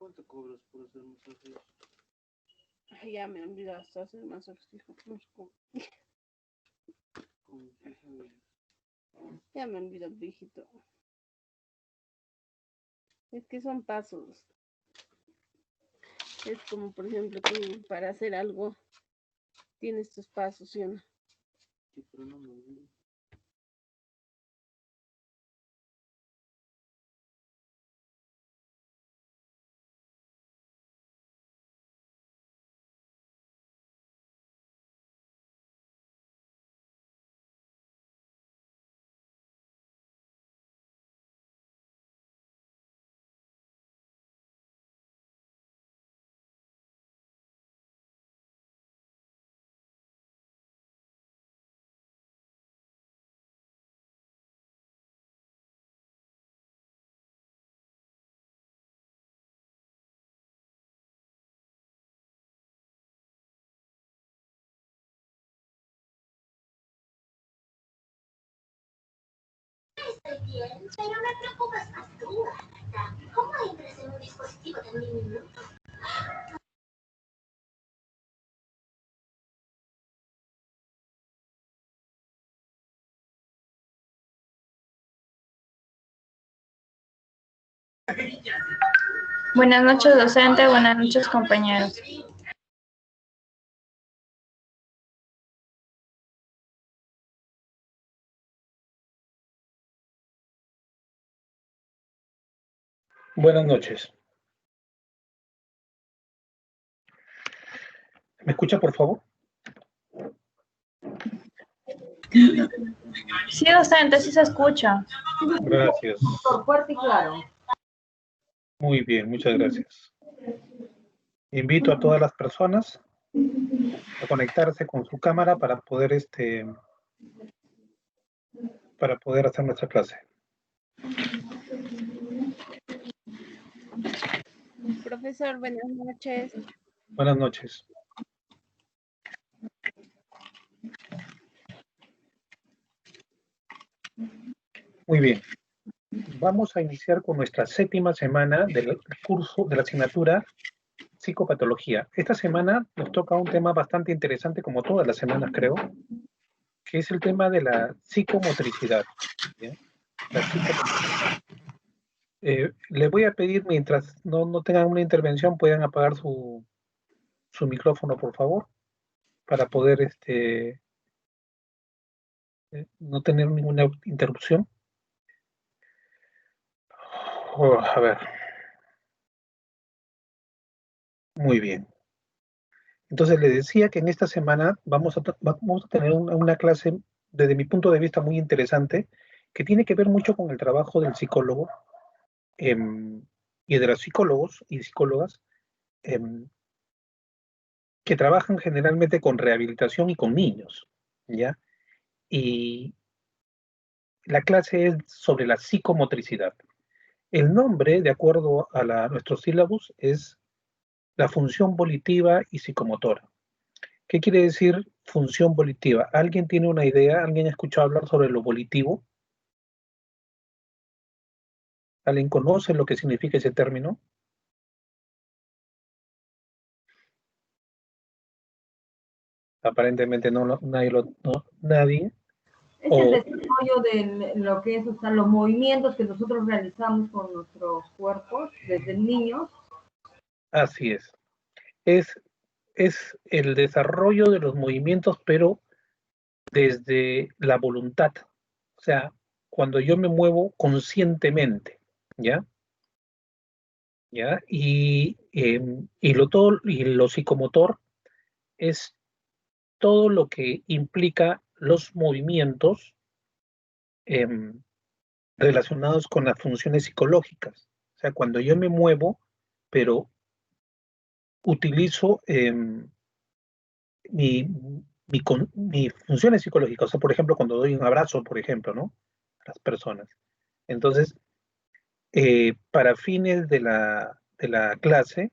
¿Cuánto cobras por hacer masajes? Ay, ya me olvidaste hacer masajes, hijo. No sé cómo. Ya me olvidó, viejito. Es que son pasos. Es como, por ejemplo, tú para hacer algo tienes tus pasos, ¿sí o no? Sí, pero no me olvido. Estoy bien, pero me preocupas más tú, Agatha. ¿Cómo entras en un dispositivo tan diminuto? Buenas noches, docente. Buenas noches, compañeros. Buenas noches. ¿Me escucha, por favor? Sí, docente, sí se escucha. Gracias. Por fuerte y claro. Muy bien, muchas gracias. Invito a todas las personas a conectarse con su cámara para poder hacer nuestra clase. Profesor, buenas noches. Buenas noches. Muy bien. Vamos a iniciar con nuestra 7ª semana del curso de la asignatura Psicopatología. Esta semana nos toca un tema bastante interesante, como todas las semanas creo, que es el tema de la psicomotricidad. ¿Ya? La psicomotricidad. Les voy a pedir, mientras no tengan una intervención, puedan apagar su micrófono, por favor, para poder no tener ninguna interrupción. A ver. Muy bien. Entonces les decía que en esta semana vamos a tener una clase, desde mi punto de vista, muy interesante, que tiene que ver mucho con el trabajo del psicólogo y de los psicólogos y psicólogas que trabajan generalmente con rehabilitación y con niños, ¿ya? Y la clase es sobre la psicomotricidad. El nombre, de acuerdo a nuestro sílabus, es la función volitiva y psicomotora. ¿Qué quiere decir función volitiva? ¿Alguien tiene una idea? ¿Alguien ha escuchado hablar sobre lo volitivo? ¿Alguien conoce lo que significa ese término? Aparentemente nadie. Es el desarrollo de lo que es, o sea, los movimientos que nosotros realizamos con nuestros cuerpos desde niños. Así es. Es el desarrollo de los movimientos, pero desde la voluntad. O sea, cuando yo me muevo conscientemente, ¿ya? ¿Ya? Y lo psicomotor es todo lo que implica los movimientos relacionados con las funciones psicológicas. O sea, cuando yo me muevo, pero utilizo mis funciones psicológicas. O sea, por ejemplo, cuando doy un abrazo, por ejemplo, ¿no? A las personas. Entonces, para fines de la clase,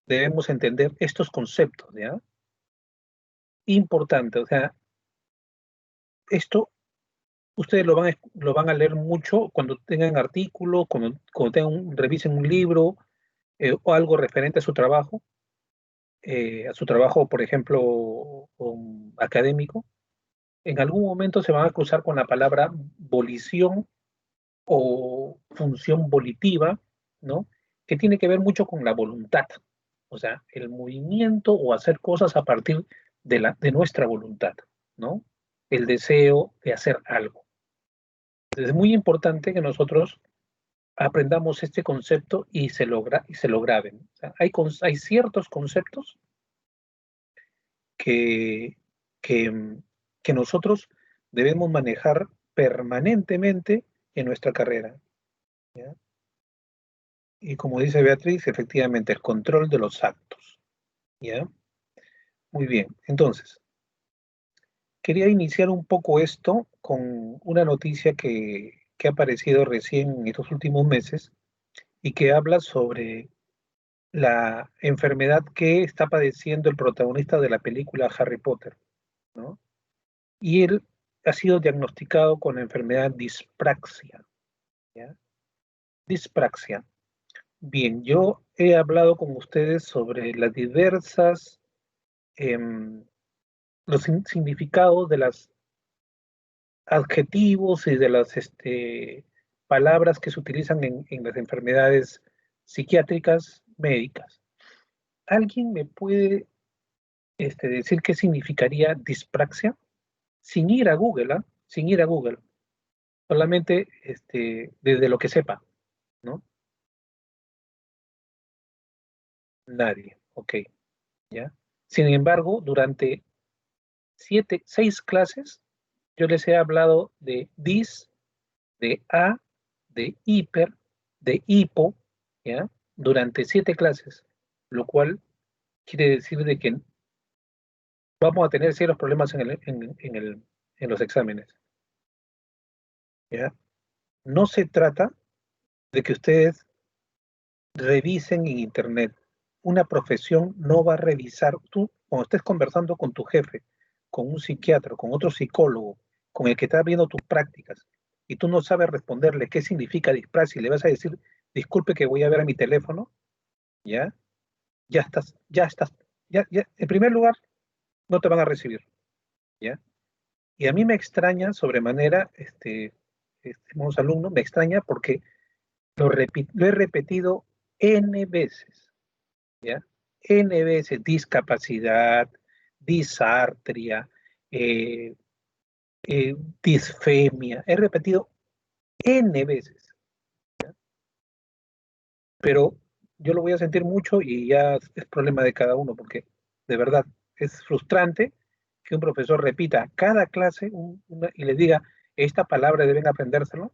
debemos entender estos conceptos, ¿ya? Importante, o sea, esto ustedes lo van a leer mucho cuando tengan artículos, cuando revisen un libro, o algo referente a su trabajo, por ejemplo, académico, en algún momento se van a cruzar con la palabra volición o función volitiva, ¿no? Que tiene que ver mucho con la voluntad, o sea, el movimiento o hacer cosas a partir de nuestra voluntad, ¿no? El deseo de hacer algo. Entonces, es muy importante que nosotros aprendamos este concepto y se lo graben. O sea, hay ciertos conceptos que, que, que nosotros debemos manejar permanentemente en nuestra carrera, ¿ya? Y como dice Beatriz, efectivamente, el control de los actos, ¿ya? Muy bien, entonces, quería iniciar un poco esto con una noticia que ha aparecido recién en estos últimos meses y que habla sobre la enfermedad que está padeciendo el protagonista de la película Harry Potter, ¿no? Y él ha sido diagnosticado con la enfermedad dispraxia, ¿ya? Dispraxia. Bien, yo he hablado con ustedes sobre las diversas, los significados de los adjetivos y de las palabras que se utilizan en las enfermedades psiquiátricas médicas. ¿Alguien me puede decir qué significaría dispraxia? Sin ir a Google, ¿ah? Sin ir a Google. Solamente desde lo que sepa, ¿no? Nadie, ok, ¿ya? Sin embargo, durante 6 clases, yo les he hablado de dis, de a, de hiper, de hipo, ¿ya? Durante 7 clases, lo cual quiere decir de que vamos a tener serios problemas en los exámenes, ¿ya? No se trata de que ustedes revisen en internet. Una profesión no va a revisar. Tú, cuando estés conversando con tu jefe, con un psiquiatra, con otro psicólogo, con el que está viendo tus prácticas, y tú no sabes responderle qué significa dispraxia, y le vas a decir, disculpe que voy a ver a mi teléfono, ¿ya? Ya estás, ya, en primer lugar, no te van a recibir, ¿ya? Y a mí me extraña sobremanera, estimados alumnos, me extraña porque lo he repetido N veces, ¿ya? N veces, discapacidad, disartria, eh, disfemia, he repetido N veces, pero yo lo voy a sentir mucho y ya es problema de cada uno, porque de verdad es frustrante que un profesor repita cada clase y le diga, esta palabra deben aprendérselo,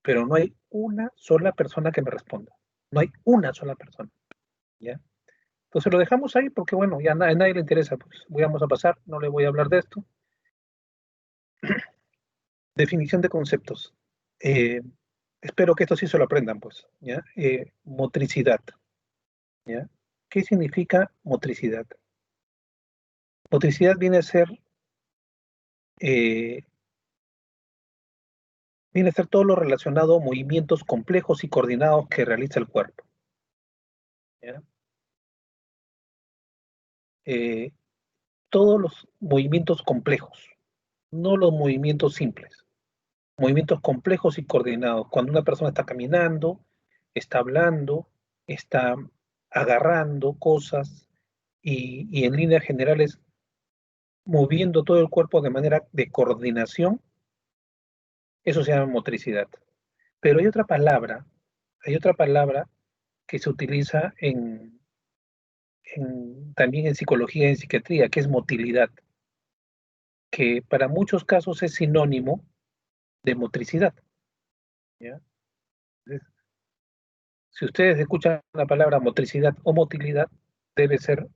pero no hay una sola persona que me responda. No hay una sola persona, ¿ya? Entonces lo dejamos ahí porque, bueno, ya a nadie le interesa, pues vamos a pasar, no le voy a hablar de esto. Definición de conceptos. Eh, Espero que esto sí se lo aprendan, pues, ¿ya? Motricidad, ¿ya? ¿Qué significa motricidad? Motricidad eh, viene a ser todo lo relacionado a movimientos complejos y coordinados que realiza el cuerpo, ¿ya? Eh, todos los movimientos complejos, no los movimientos simples. Movimientos complejos y coordinados. Cuando una persona está caminando, está hablando, está agarrando cosas y en líneas generales moviendo todo el cuerpo de manera de coordinación, eso se llama motricidad. Pero hay otra palabra que se utiliza también en psicología y en psiquiatría, que es motilidad, que para muchos casos es sinónimo de motricidad, ¿ya? Entonces, si ustedes escuchan la palabra motricidad o motilidad, debe ser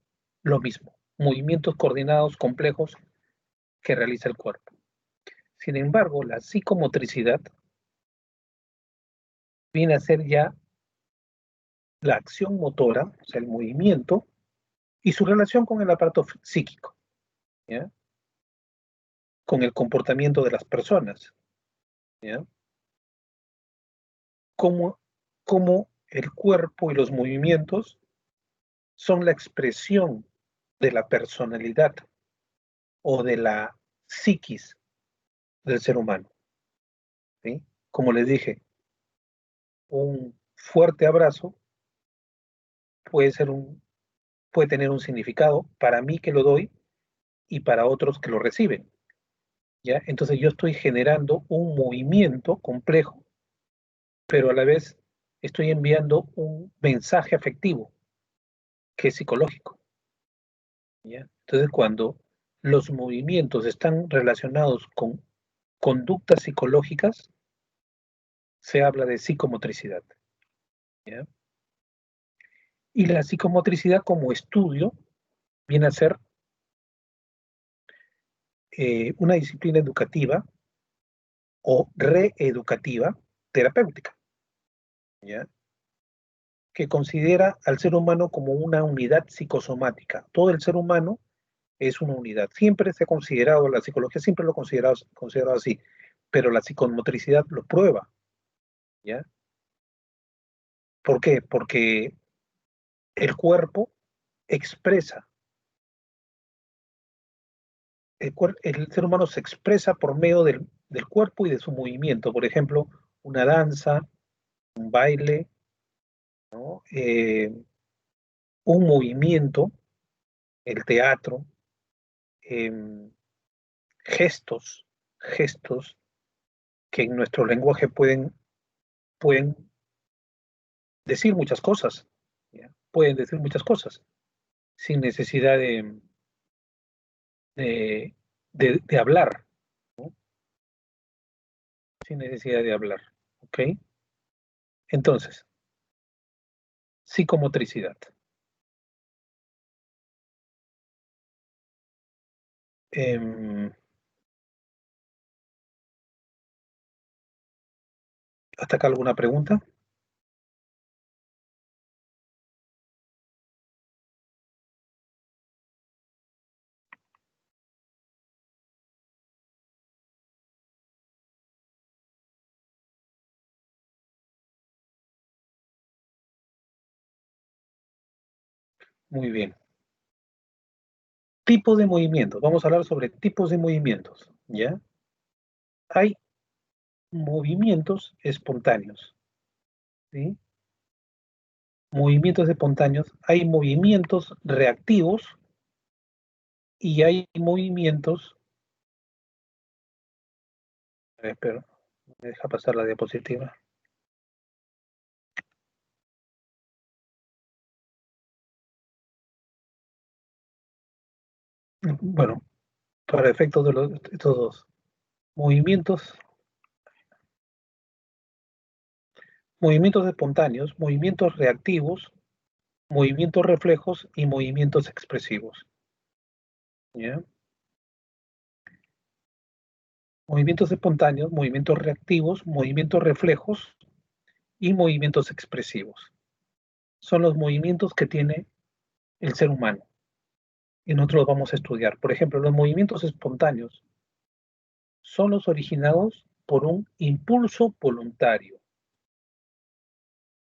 lo mismo, movimientos coordinados complejos que realiza el cuerpo. Sin embargo, la psicomotricidad viene a ser ya la acción motora, o sea, el movimiento, y su relación con el aparato psíquico, ¿ya? Con el comportamiento de las personas, ¿ya? Cómo el cuerpo y los movimientos son la expresión de la personalidad o de la psiquis del ser humano, ¿sí? Como les dije, un fuerte abrazo puede tener un significado para mí que lo doy y para otros que lo reciben, ¿ya? Entonces yo estoy generando un movimiento complejo, pero a la vez estoy enviando un mensaje afectivo que es psicológico, ¿ya? Entonces cuando los movimientos están relacionados con conductas psicológicas, se habla de psicomotricidad, ¿ya? Y la psicomotricidad como estudio viene a ser una disciplina educativa o reeducativa terapéutica, ¿ya? Que considera al ser humano como una unidad psicosomática. Todo el ser humano es una unidad. Siempre se ha considerado, la psicología siempre lo ha considerado así, pero la psicomotricidad lo prueba, ¿ya? ¿Por qué? Porque el cuerpo expresa, el ser humano se expresa por medio del cuerpo y de su movimiento. Por ejemplo, una danza, un baile, ¿no? Un movimiento, el teatro, gestos, gestos que en nuestro lenguaje pueden decir muchas cosas, ¿ya? Pueden decir muchas cosas sin necesidad de, de hablar, ¿no? Sin necesidad de hablar, ¿ok? Entonces, psicomotricidad. ¿Hasta acá alguna pregunta? Muy bien. Tipos de movimientos. Vamos a hablar sobre tipos de movimientos, ¿ya? Hay movimientos espontáneos, ¿sí? Movimientos espontáneos. Hay movimientos reactivos y hay movimientos... Espero, me deja pasar la diapositiva. Bueno, para efectos de estos dos. Movimientos espontáneos, movimientos reactivos, movimientos reflejos y movimientos expresivos, ¿ya? Movimientos espontáneos, movimientos reactivos, movimientos reflejos y movimientos expresivos. Son los movimientos que tiene el ser humano y nosotros los vamos a estudiar. Por ejemplo, los movimientos espontáneos son los originados por un impulso voluntario.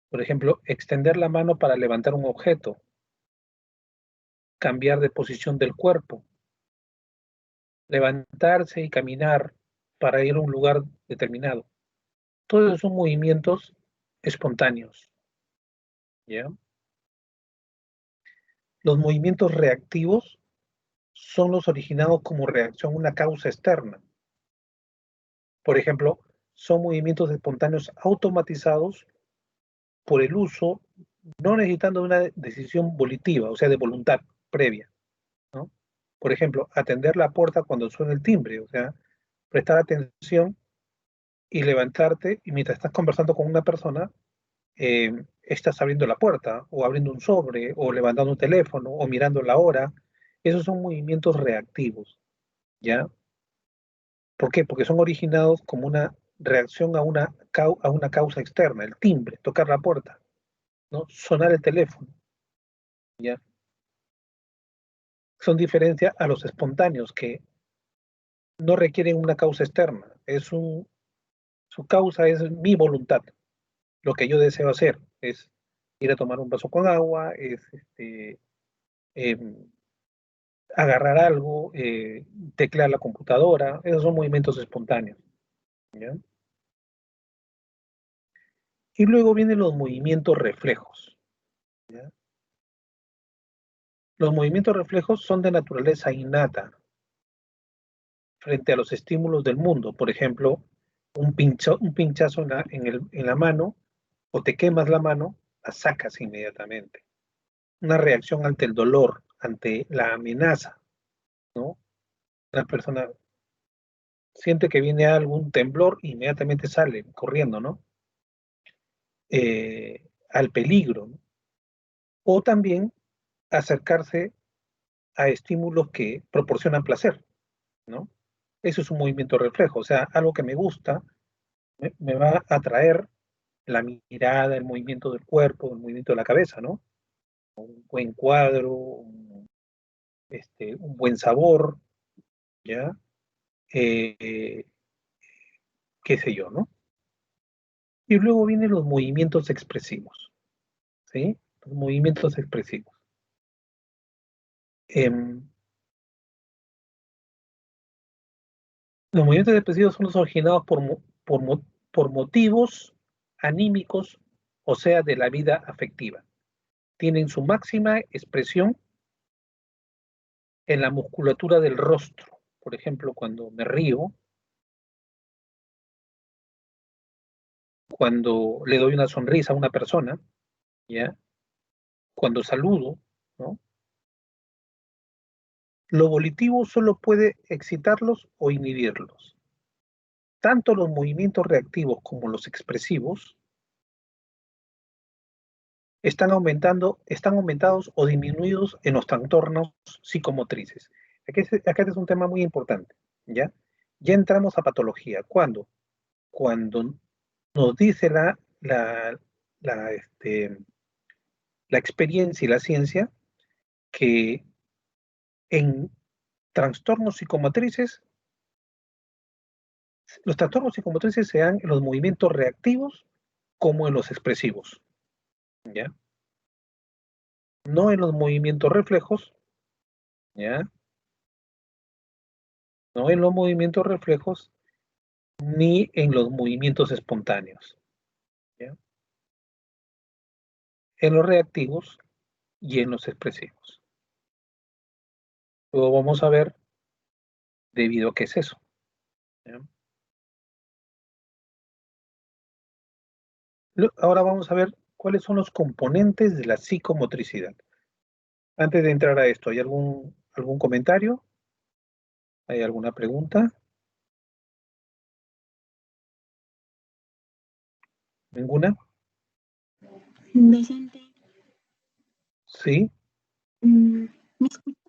Por ejemplo, extender la mano para levantar un objeto, cambiar de posición del cuerpo, levantarse y caminar para ir a un lugar determinado. Todos esos son movimientos espontáneos, ¿ya? Los movimientos reactivos son los originados como reacción a una causa externa. Por ejemplo, son movimientos espontáneos automatizados por el uso, no necesitando una decisión volitiva, o sea, de voluntad previa, ¿no? Por ejemplo, atender la puerta cuando suena el timbre, o sea, prestar atención y levantarte y mientras estás conversando con una persona, estás abriendo la puerta o abriendo un sobre o levantando un teléfono o mirando la hora. Esos son movimientos reactivos, ¿ya? ¿Por qué? Porque son originados como una reacción a una causa externa, el timbre, tocar la puerta, ¿no? Sonar el teléfono, ¿ya? Son diferencia a los espontáneos que no requieren una causa externa, su causa es mi voluntad, lo que yo deseo hacer, Es ir a tomar un vaso con agua, es agarrar algo, teclear la computadora. Esos son movimientos espontáneos, ¿ya? Y luego vienen los movimientos reflejos, ¿ya? Los movimientos reflejos son de naturaleza innata frente a los estímulos del mundo. Por ejemplo, un pinchazo en la mano, o te quemas la mano, la sacas inmediatamente. Una reacción ante el dolor, ante la amenaza, ¿no? La persona siente que viene algún temblor, inmediatamente sale corriendo, ¿no? Al peligro, ¿no? O también acercarse a estímulos que proporcionan placer, ¿no? Eso es un movimiento reflejo, o sea, algo que me gusta, me va a atraer la mirada, el movimiento del cuerpo, el movimiento de la cabeza, ¿no? Un buen cuadro, un buen sabor, ¿ya? Qué sé yo, ¿no? Y luego vienen los movimientos expresivos, ¿sí? Los movimientos expresivos. Los movimientos expresivos son los originados por motivos anímicos, o sea, de la vida afectiva. Tienen su máxima expresión en la musculatura del rostro. Por ejemplo, cuando me río, cuando le doy una sonrisa a una persona, ¿ya? Cuando saludo, ¿no? Lo volitivo solo puede excitarlos o inhibirlos. Tanto los movimientos reactivos como los expresivos están aumentados o disminuidos en los trastornos psicomotrices. Acá es un tema muy importante, ¿ya? Ya entramos a patología. ¿Cuándo? Cuando nos dice la experiencia y la ciencia que en trastornos psicomotrices, los trastornos psicomotrices se dan en los movimientos reactivos como en los expresivos, ¿ya? No en los movimientos reflejos, ¿ya? No en los movimientos reflejos ni en los movimientos espontáneos, ¿ya? En los reactivos y en los expresivos. Luego vamos a ver debido a qué es eso, ¿ya? Ahora vamos a ver cuáles son los componentes de la psicomotricidad. Antes de entrar a esto, ¿hay algún comentario? ¿Hay alguna pregunta? ¿Ninguna? Docente, Sí. ¿me escucha?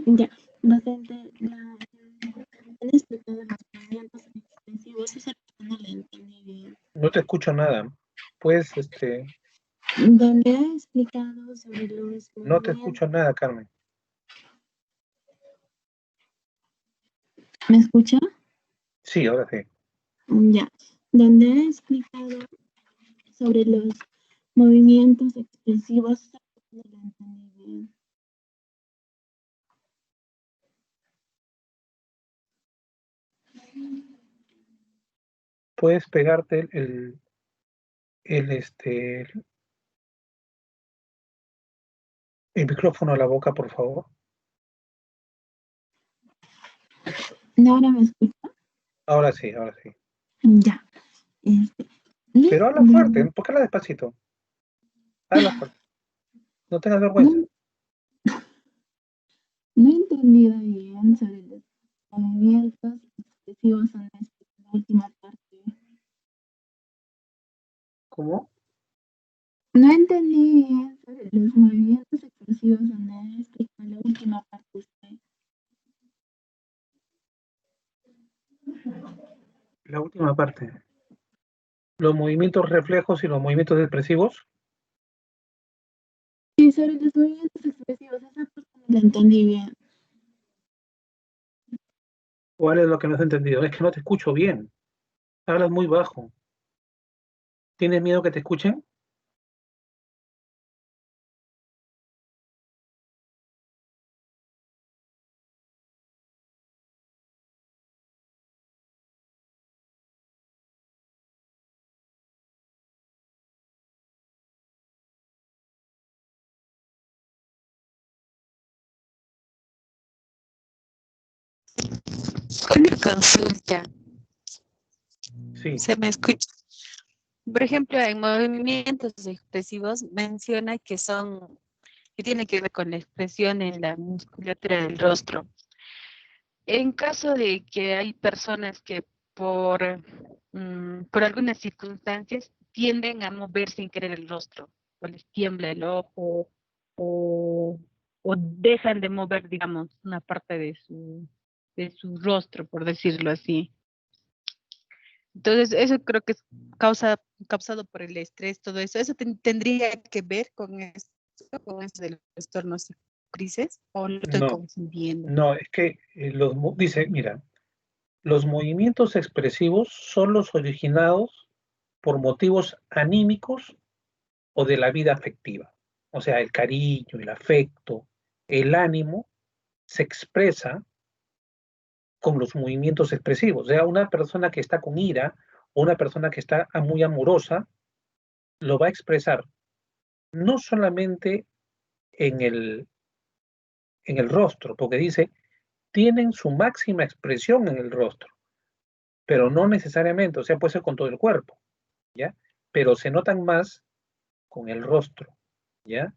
Ya, docente, han explicado los movimientos expresivos, esa parte no la entendí bien. No te escucho nada. Pues, Donde ha explicado sobre los no te movimientos, escucho nada, Carmen. ¿me escucha? Sí, ahora sí. Ya, donde ha explicado sobre los movimientos expresivos, esa parte no la entendí bien. ¿Puedes pegarte el micrófono a la boca, por favor? ¿No ahora me escucha? Ahora sí, ahora sí. Ya. Pero habla fuerte, ¿por qué habla despacito? Habla fuerte. No tengas vergüenza. No he entendido bien sobre los movimientos expresivos en la última parte. ¿Cómo? No entendí bien sobre los movimientos expresivos donde explica la última parte usted. La última parte. Los movimientos reflejos y los movimientos expresivos. Sí, sobre los movimientos expresivos, esa parte no la entendí bien. ¿Cuál es lo que no has entendido? Es que no te escucho bien. Hablas muy bajo. ¿Tienes miedo que te escuchen? Una consulta, Sí, ¿se me escucha? Por ejemplo, en movimientos expresivos menciona que tiene que ver con la expresión en la musculatura del rostro. En caso de que hay personas que por algunas circunstancias tienden a mover sin querer el rostro, o les tiembla el ojo, o, o dejan de mover, digamos, una parte de su rostro, por decirlo así. Entonces, eso creo que es causado por el estrés, todo eso. ¿Eso tendría que ver con esto de los trastornos crisis? ¿O lo estoy no, confundiendo? no, es que dice, mira, los movimientos expresivos son los originados por motivos anímicos o de la vida afectiva. O sea, el cariño, el afecto, el ánimo se expresa con los movimientos expresivos. O sea, una persona que está con ira o una persona que está muy amorosa lo va a expresar no solamente en el rostro, porque dice, tienen su máxima expresión en el rostro, pero no necesariamente, o sea, puede ser con todo el cuerpo, ¿ya? Pero se notan más con el rostro, ¿ya?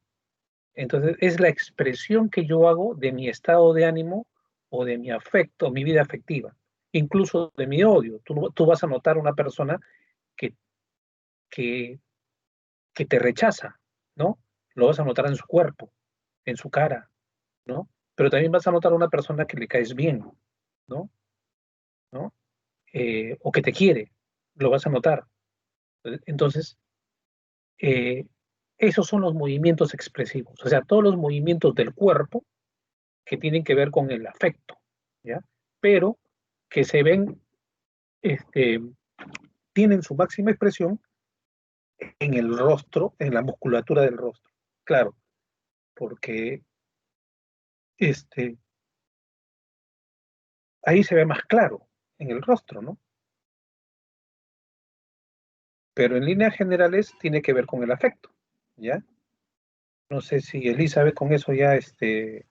Entonces, es la expresión que yo hago de mi estado de ánimo o de mi afecto, mi vida afectiva, incluso de mi odio. Tú vas a notar una persona que, que, que te rechaza, ¿no? Lo vas a notar en su cuerpo, en su cara, ¿no? Pero también vas a notar una persona que le caes bien, ¿no? ¿No? O que te quiere, lo vas a notar. Entonces, eh, esos son los movimientos expresivos, o sea, todos los movimientos del cuerpo que tienen que ver con el afecto, ¿ya? Pero que se ven, este, tienen su máxima expresión en el rostro, en la musculatura del rostro. Claro, porque este, ahí se ve más claro en el rostro, ¿no? Pero en líneas generales tiene que ver con el afecto, ¿ya? No sé si Elizabeth con eso ya se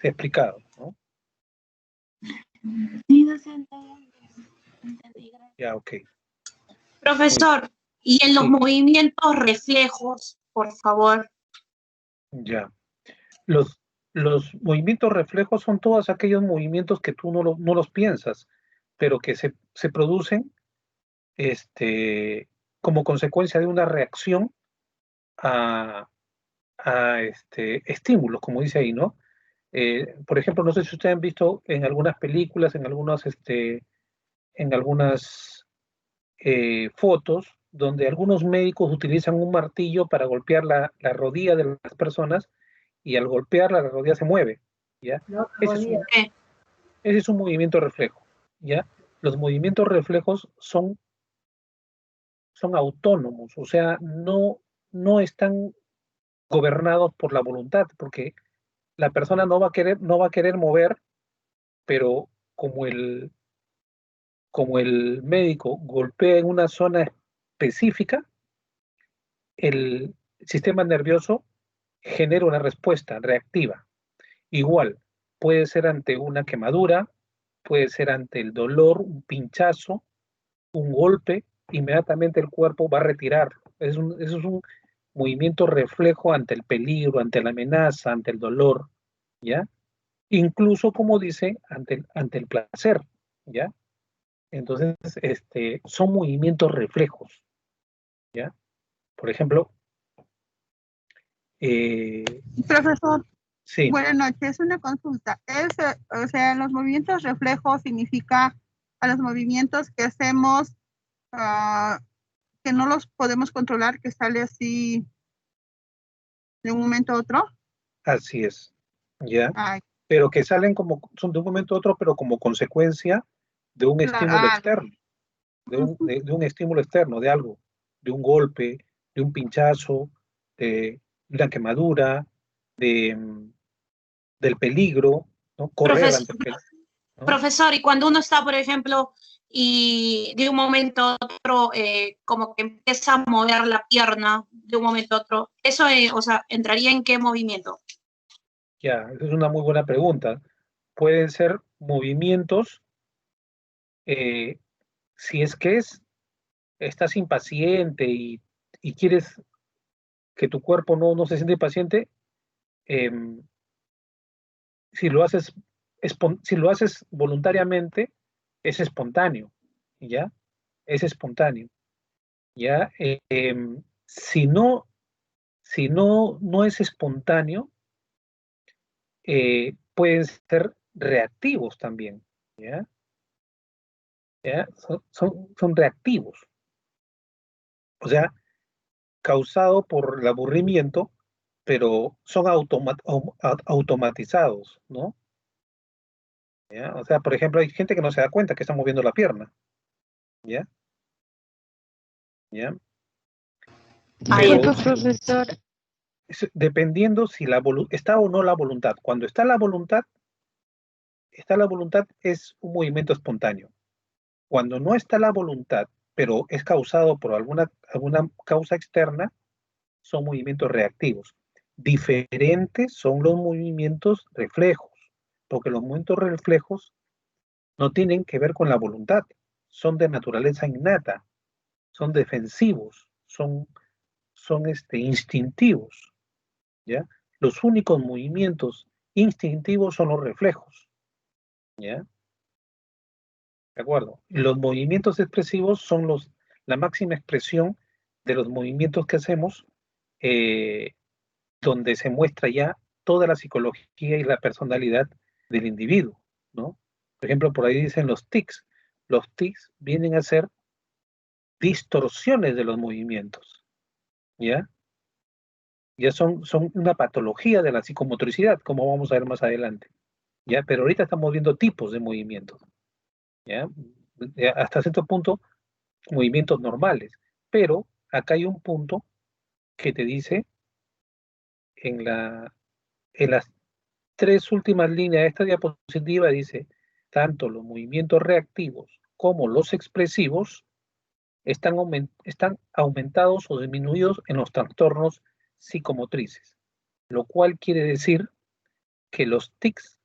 ha explicado, ¿no? Sí, docente, entendí, gracias. Ya, ok. Profesor, y en los Sí, movimientos reflejos, por favor. ya. Los, los movimientos reflejos son todos aquellos movimientos que tú no los piensas, pero que se producen como consecuencia de una reacción a, a estímulos, como dice ahí, ¿no? Por ejemplo, no sé si ustedes han visto en algunas películas, en algunas fotos, donde algunos médicos utilizan un martillo para golpear la rodilla de las personas y al golpearla la rodilla se mueve, ¿ya? No, Ese es un, ese es un movimiento reflejo, ¿ya? Los movimientos reflejos son autónomos, o sea, no están gobernados por la voluntad, porque la persona no va a querer mover, pero como el médico golpea en una zona específica, el sistema nervioso genera una respuesta reactiva. Igual, puede ser ante una quemadura, puede ser ante el dolor, un pinchazo, un golpe, inmediatamente el cuerpo va a retirar. Eso es un movimiento reflejo ante el peligro, ante la amenaza, ante el dolor, ¿ya? Incluso, como dice, ante el placer, ¿ya? Entonces, son movimientos reflejos, ¿ya? Por ejemplo, Profesor, sí, buenas noches. Una consulta. O sea, los movimientos reflejos significa a los movimientos que hacemos ah, que no los podemos controlar, que sale así de un momento a otro. así es, ¿ya? Ay, Pero que son de un momento a otro, pero como consecuencia de un estímulo claro. externo, de un estímulo externo, de algo. de un golpe, de un pinchazo, de una quemadura, del peligro, ¿no? Correr Profesor, ante el peligro, ¿no? profesor, y cuando uno está, por ejemplo, y de un momento a otro, como que empieza a mover la pierna de un momento a otro, eso, o sea, ¿entraría en qué movimiento? Ya, esa es una muy buena pregunta. Pueden ser movimientos, eh, si es que estás impaciente y quieres que tu cuerpo no se siente impaciente, em, si lo haces, si lo haces voluntariamente, es espontáneo, ¿ya? Es espontáneo, ¿ya? Si no es espontáneo, pueden ser reactivos también, ¿ya? ¿Ya? Son reactivos, o sea, causado por el aburrimiento, pero son automatizados, ¿no? ¿Ya? O sea, por ejemplo, hay gente que no se da cuenta que está moviendo la pierna, ¿ya? ¿Ya? Disculpe, Pero profesor. dependiendo si está o no la voluntad. Cuando está la voluntad es un movimiento espontáneo. Cuando no está la voluntad, pero es causado por alguna causa externa, son movimientos reactivos. Diferentes son los movimientos reflejos, porque los movimientos reflejos no tienen que ver con la voluntad, son de naturaleza innata, son defensivos, son instintivos, ¿ya? Los únicos movimientos instintivos son los reflejos, ¿ya? ¿De acuerdo? Los movimientos expresivos son la máxima expresión de los movimientos que hacemos, eh, donde se muestra ya toda la psicología y la personalidad del individuo, ¿no? Por ejemplo, por ahí dicen los tics. Los tics vienen a ser distorsiones de los movimientos, ¿ya? Ya son una patología de la psicomotricidad, como vamos a ver más adelante, ¿ya? Pero ahorita estamos viendo tipos de movimientos, ¿ya? Hasta cierto punto, movimientos normales, pero acá hay un punto que te dice en las tres últimas líneas de esta diapositiva, dice, tanto los movimientos reactivos como los expresivos están aumentados o disminuidos en los trastornos psicomotrices, lo cual quiere decir que los tics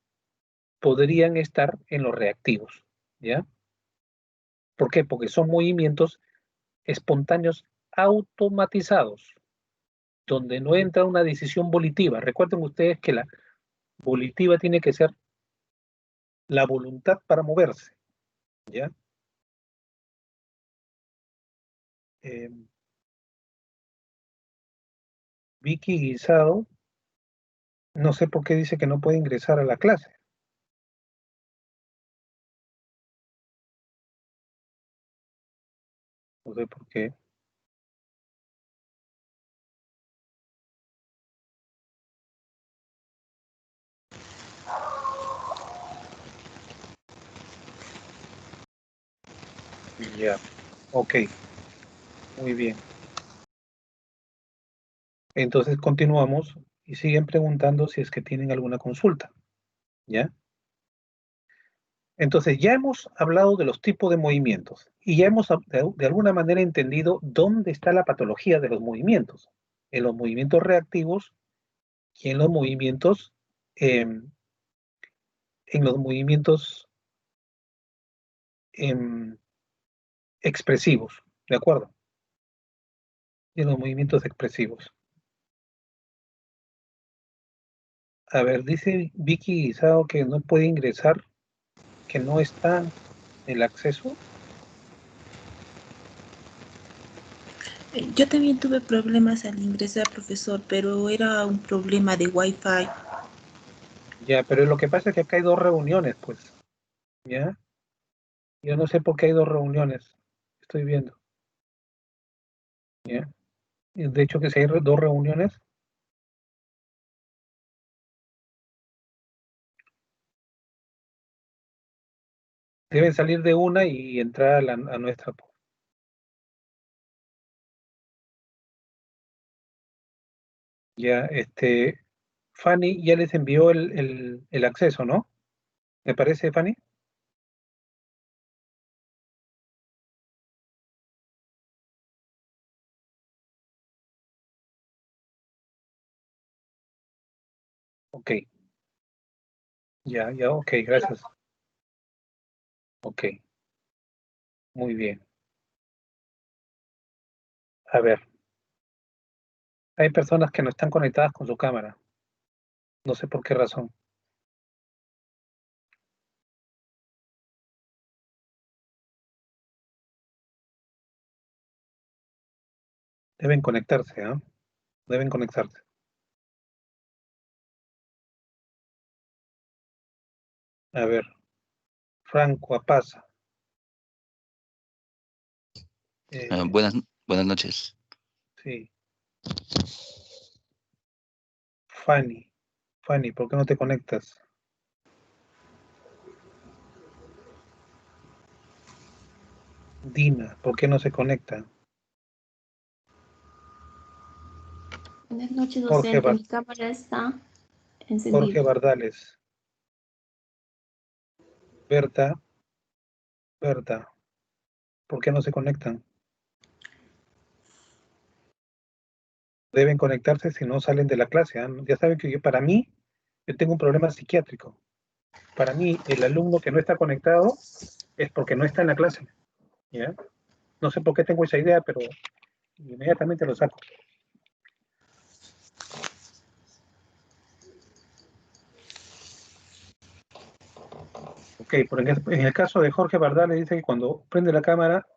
podrían estar en los reactivos, ¿ya? ¿Por qué? Porque son movimientos espontáneos automatizados, donde no entra una decisión volitiva. Recuerden ustedes que la volitiva tiene que ser la voluntad para moverse, ¿ya? Eh, Vicky Guisado, no sé por qué dice que no puede ingresar a la clase. No sé por qué. Ya, ok, muy bien. Entonces continuamos y siguen preguntando si es que tienen alguna consulta, ¿ya? Entonces ya hemos hablado de los tipos de movimientos y ya hemos de alguna manera entendido dónde está la patología de los movimientos, en los movimientos reactivos y em, en los movimientos expresivos, ¿de acuerdo? Y en los movimientos expresivos. A ver, dice Vicky Guisado que no puede ingresar, que no está en el acceso. Yo también tuve problemas al ingresar, profesor, pero era un problema de Wi-Fi. Ya, pero lo que pasa es que acá hay dos reuniones, pues, ¿ya? Yo no sé por qué hay dos reuniones, estoy viendo, ¿ya? Y de hecho que si hay dos reuniones, deben salir de una y entrar a nuestra. Ya, Fanny ya les envió el acceso, ¿no? ¿Me parece, Fanny? Ok. Ya, ok, gracias. Ok, muy bien. A ver, hay personas que no están conectadas con su cámara. No sé por qué razón. Deben conectarse, ¿ah? Deben conectarse. A ver, Franco Apaza. Buenas noches. Sí. Fanny, ¿por qué no te conectas? Dina, ¿por qué no se conecta? Buenas noches, Jorge, docente. Mi cámara está encendida. Jorge Bardales. Berta, ¿por qué no se conectan? Deben conectarse si no salen de la clase. ¿Ah? Ya saben que para mí, yo tengo un problema psiquiátrico. Para mí, el alumno que no está conectado es porque no está en la clase. ¿Ya? No sé por qué tengo esa idea, pero inmediatamente lo saco. Ok, en el caso de Jorge Bardales dice que cuando prende la cámara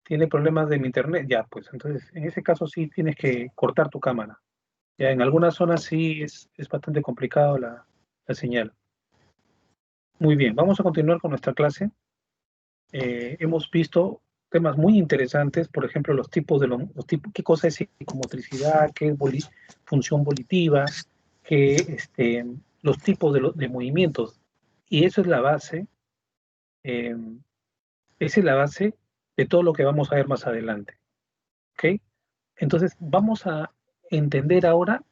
tiene problemas de mi internet. Ya, pues entonces en ese caso sí tienes que cortar tu cámara. Ya en algunas zonas sí es bastante complicado la señal. Muy bien, vamos a continuar con nuestra clase. Hemos visto temas muy interesantes, por ejemplo, los tipos qué cosa es psicomotricidad, qué es función volitiva, los tipos de movimientos. Y eso es la base, esa es la base de todo lo que vamos a ver más adelante. ¿Ok? Entonces, vamos a entender ahora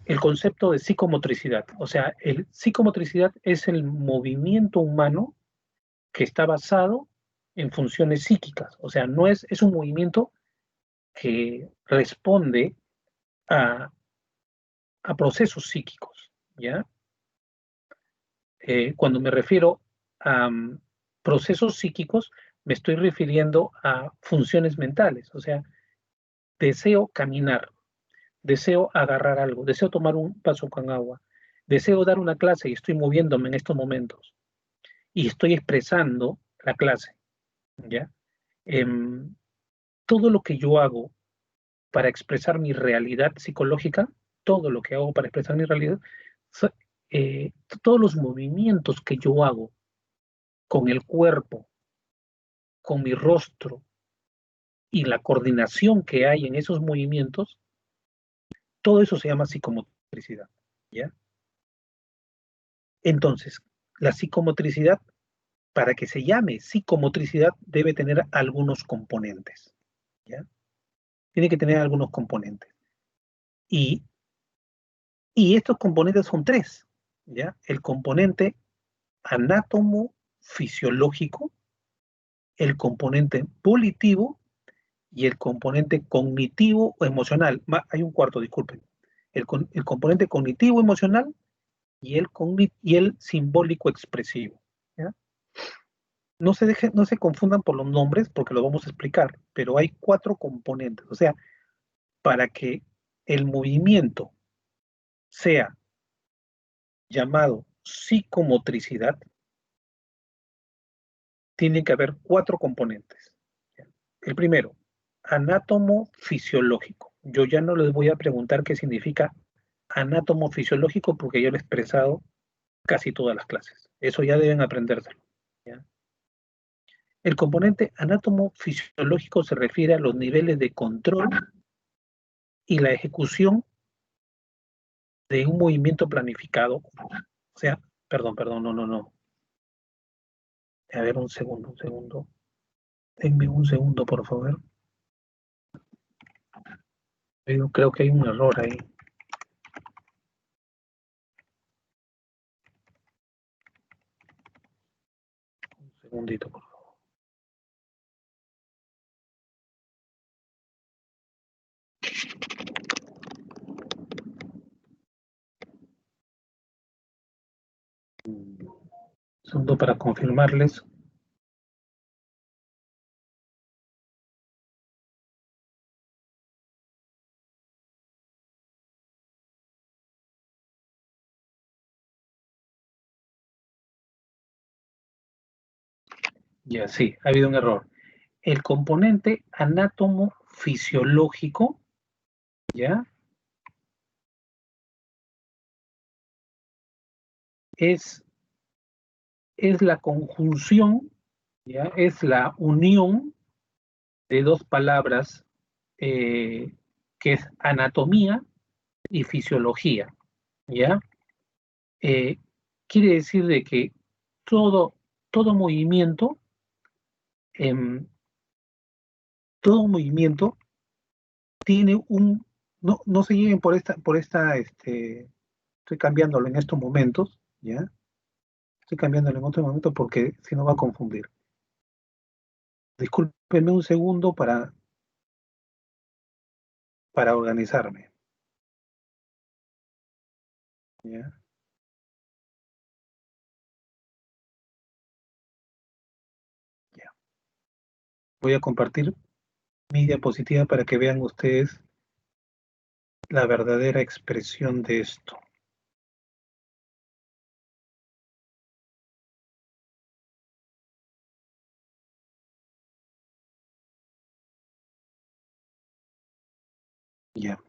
el concepto de psicomotricidad. O sea, el psicomotricidad es el movimiento humano que está basado en funciones psíquicas. O sea, no es un movimiento que responde a procesos psíquicos, ¿ya? Cuando me refiero a procesos psíquicos, me estoy refiriendo a funciones mentales. O sea, deseo caminar, deseo agarrar algo, deseo tomar un vaso con agua, deseo dar una clase y estoy moviéndome en estos momentos y estoy expresando la clase, ¿ya? Todo lo que yo hago para expresar mi realidad psicológica, todo lo que hago para expresar mi realidad, eh, todos los movimientos que yo hago con el cuerpo, con mi rostro y la coordinación que hay en esos movimientos, todo eso se llama psicomotricidad, ¿ya? Entonces, la psicomotricidad, para que se llame psicomotricidad, debe tener algunos componentes, ¿ya? Tiene que tener algunos componentes. Y estos componentes son tres, ¿ya? El componente anátomo fisiológico, el componente volitivo y el componente cognitivo o emocional. Hay un cuarto, disculpen. El componente cognitivo emocional y el simbólico expresivo, ¿ya? No se confundan por los nombres porque lo vamos a explicar, pero hay 4 componentes. O sea, para que el movimiento sea llamado psicomotricidad, tiene que haber 4 componentes. El primero, anátomo fisiológico. Yo ya no les voy a preguntar qué significa anátomo fisiológico porque yo lo he expresado casi todas las clases. Eso ya deben aprendérselo, ¿ya? El componente anátomo fisiológico se refiere a los niveles de control y la ejecución de un movimiento planificado. O sea, perdón, no. A ver, un segundo. Denme un segundo, por favor. Yo creo que hay un error ahí. Un segundito, por favor. Segundo para confirmarles. Ya, sí, ha habido un error. El componente anátomo fisiológico, ¿ya? Es la conjunción, ¿ya? Es la unión de dos palabras que es anatomía y fisiología, ¿ya? Quiere decir de que todo movimiento, em, todo movimiento tiene un, no se lleven por esta, estoy cambiándolo en estos momentos, ¿ya? Estoy cambiándolo en otro momento porque si no va a confundir. Discúlpenme un segundo para organizarme. ¿Ya? Ya. Voy a compartir mi diapositiva para que vean ustedes la verdadera expresión de esto. Ya.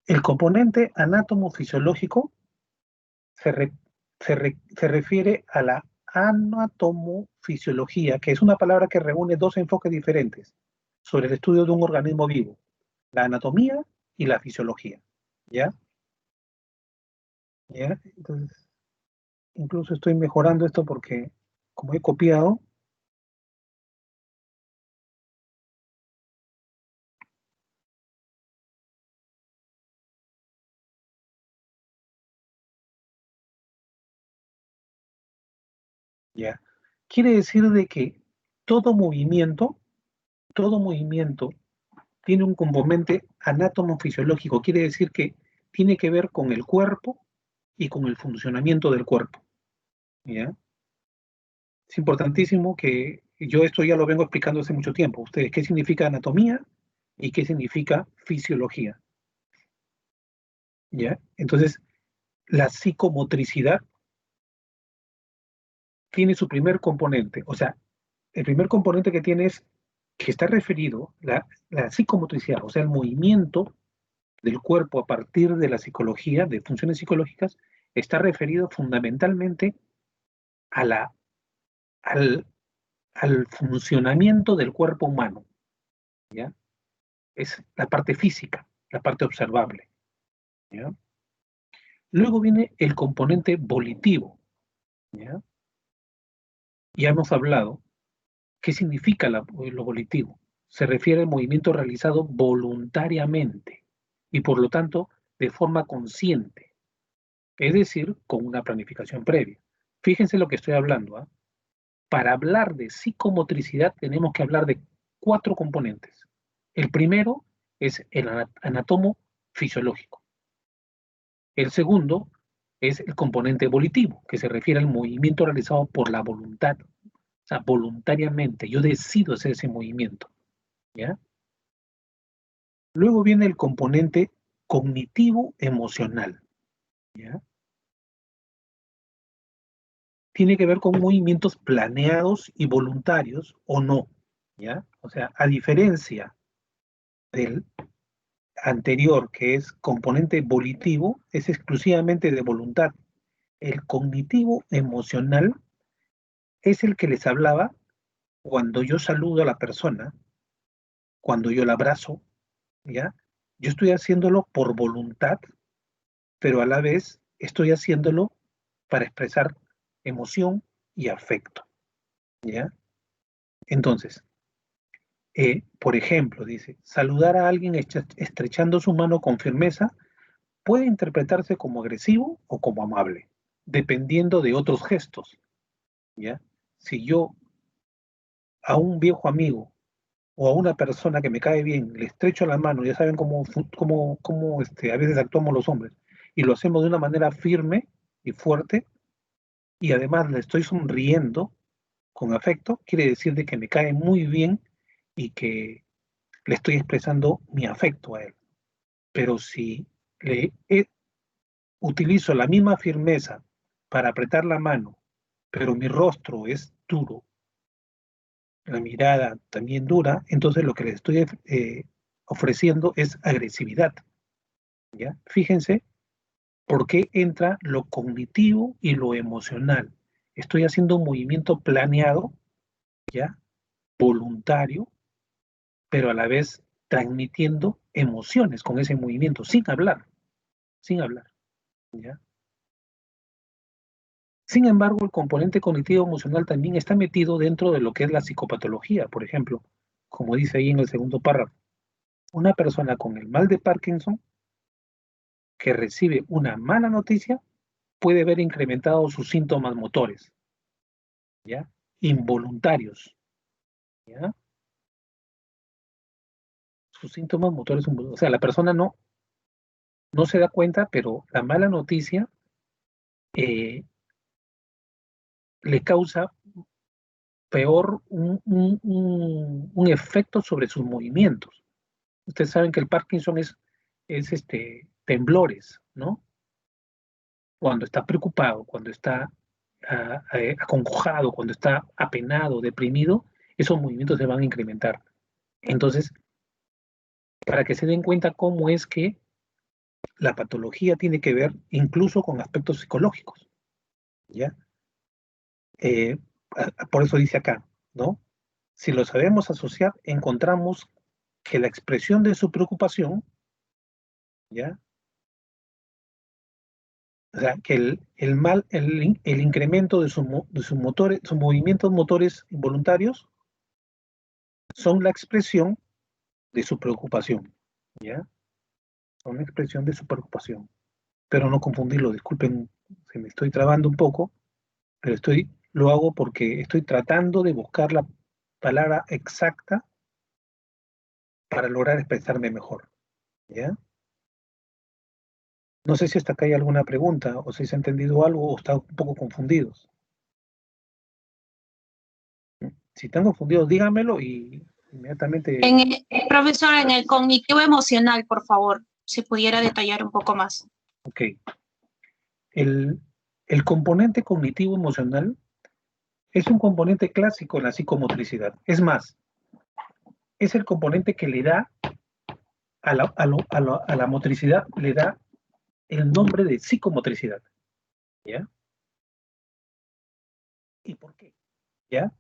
El componente anátomo-fisiológico se refiere a la anatomofisiología, que es una palabra que reúne dos enfoques diferentes sobre el estudio de un organismo vivo, la anatomía y la fisiología. ¿Ya? ¿Ya? Entonces, incluso estoy mejorando esto porque, como he copiado, ¿ya? Quiere decir de que todo movimiento tiene un componente anátomo-fisiológico, quiere decir que tiene que ver con el cuerpo y con el funcionamiento del cuerpo. ¿Ya? Es importantísimo que yo esto ya lo vengo explicando hace mucho tiempo. Ustedes, ¿qué significa anatomía y qué significa fisiología? ¿Ya? Entonces, la psicomotricidad tiene su primer componente, o sea, el primer componente que tiene es que está referido, la psicomotricidad, o sea, el movimiento del cuerpo a partir de la psicología, de funciones psicológicas, está referido fundamentalmente a al funcionamiento del cuerpo humano, ¿ya? Es la parte física, la parte observable, ¿ya? Luego viene el componente volitivo, ¿ya? Ya hemos hablado, ¿qué significa lo volitivo? Se refiere al movimiento realizado voluntariamente y por lo tanto de forma consciente, es decir, con una planificación previa. Fíjense lo que estoy hablando, ¿eh? Para hablar de psicomotricidad tenemos que hablar de 4 componentes. El primero es el anatomo fisiológico. El segundo es el componente volitivo, que se refiere al movimiento realizado por la voluntad. O sea, voluntariamente, yo decido hacer ese movimiento. ¿Ya? Luego viene el componente cognitivo-emocional. ¿Ya? Tiene que ver con movimientos planeados y voluntarios o no. ¿Ya? O sea, a diferencia del anterior, que es componente volitivo, es exclusivamente de voluntad. El cognitivo-emocional es el que les hablaba cuando yo saludo a la persona, cuando yo la abrazo, ¿ya? Yo estoy haciéndolo por voluntad, pero a la vez estoy haciéndolo para expresar emoción y afecto, ¿ya? Entonces, Por ejemplo, dice, saludar a alguien estrechando su mano con firmeza puede interpretarse como agresivo o como amable, dependiendo de otros gestos, ¿ya? Si yo a un viejo amigo o a una persona que me cae bien le estrecho la mano, ya saben cómo a veces actuamos los hombres, y lo hacemos de una manera firme y fuerte, y además le estoy sonriendo con afecto, quiere decir de que me cae muy bien y que le estoy expresando mi afecto a él. Pero si utilizo la misma firmeza para apretar la mano, pero mi rostro es duro, la mirada también dura, entonces lo que le estoy ofreciendo es agresividad, ¿ya? Fíjense por qué entra lo cognitivo y lo emocional. Estoy haciendo un movimiento planeado, ¿ya? Voluntario, pero a la vez transmitiendo emociones con ese movimiento, sin hablar, ¿ya? Sin embargo, el componente cognitivo emocional también está metido dentro de lo que es la psicopatología. Por ejemplo, como dice ahí en el segundo párrafo, una persona con el mal de Parkinson que recibe una mala noticia puede ver incrementados sus síntomas motores, ¿ya? Involuntarios, ¿ya? Sus síntomas motores, o sea, la persona no se da cuenta, pero la mala noticia le causa peor un efecto sobre sus movimientos. Ustedes saben que el Parkinson es temblores, ¿no? Cuando está preocupado, cuando está acongojado, cuando está apenado, deprimido, esos movimientos se van a incrementar. Entonces, para que se den cuenta cómo es que la patología tiene que ver incluso con aspectos psicológicos, ¿ya? Por eso dice acá, ¿no? Si lo sabemos asociar, encontramos que la expresión de su preocupación, ¿ya? O sea, que el incremento de sus movimientos motores involuntarios son la expresión de su preocupación, ¿ya? Son la expresión de su preocupación. Pero no confundirlo, disculpen, se me estoy trabando un poco, pero lo hago porque estoy tratando de buscar la palabra exacta para lograr expresarme mejor, ¿ya? No sé si hasta acá hay alguna pregunta, o si se ha entendido algo, o están un poco confundidos. Si están confundidos, díganmelo y inmediatamente... Profesor, en el cognitivo emocional, por favor, si pudiera detallar un poco más. Ok. El componente cognitivo emocional es un componente clásico en la psicomotricidad. Es más, es el componente que le da a la motricidad, le da el nombre de psicomotricidad. ¿Ya? ¿Y por qué? ¿Ya?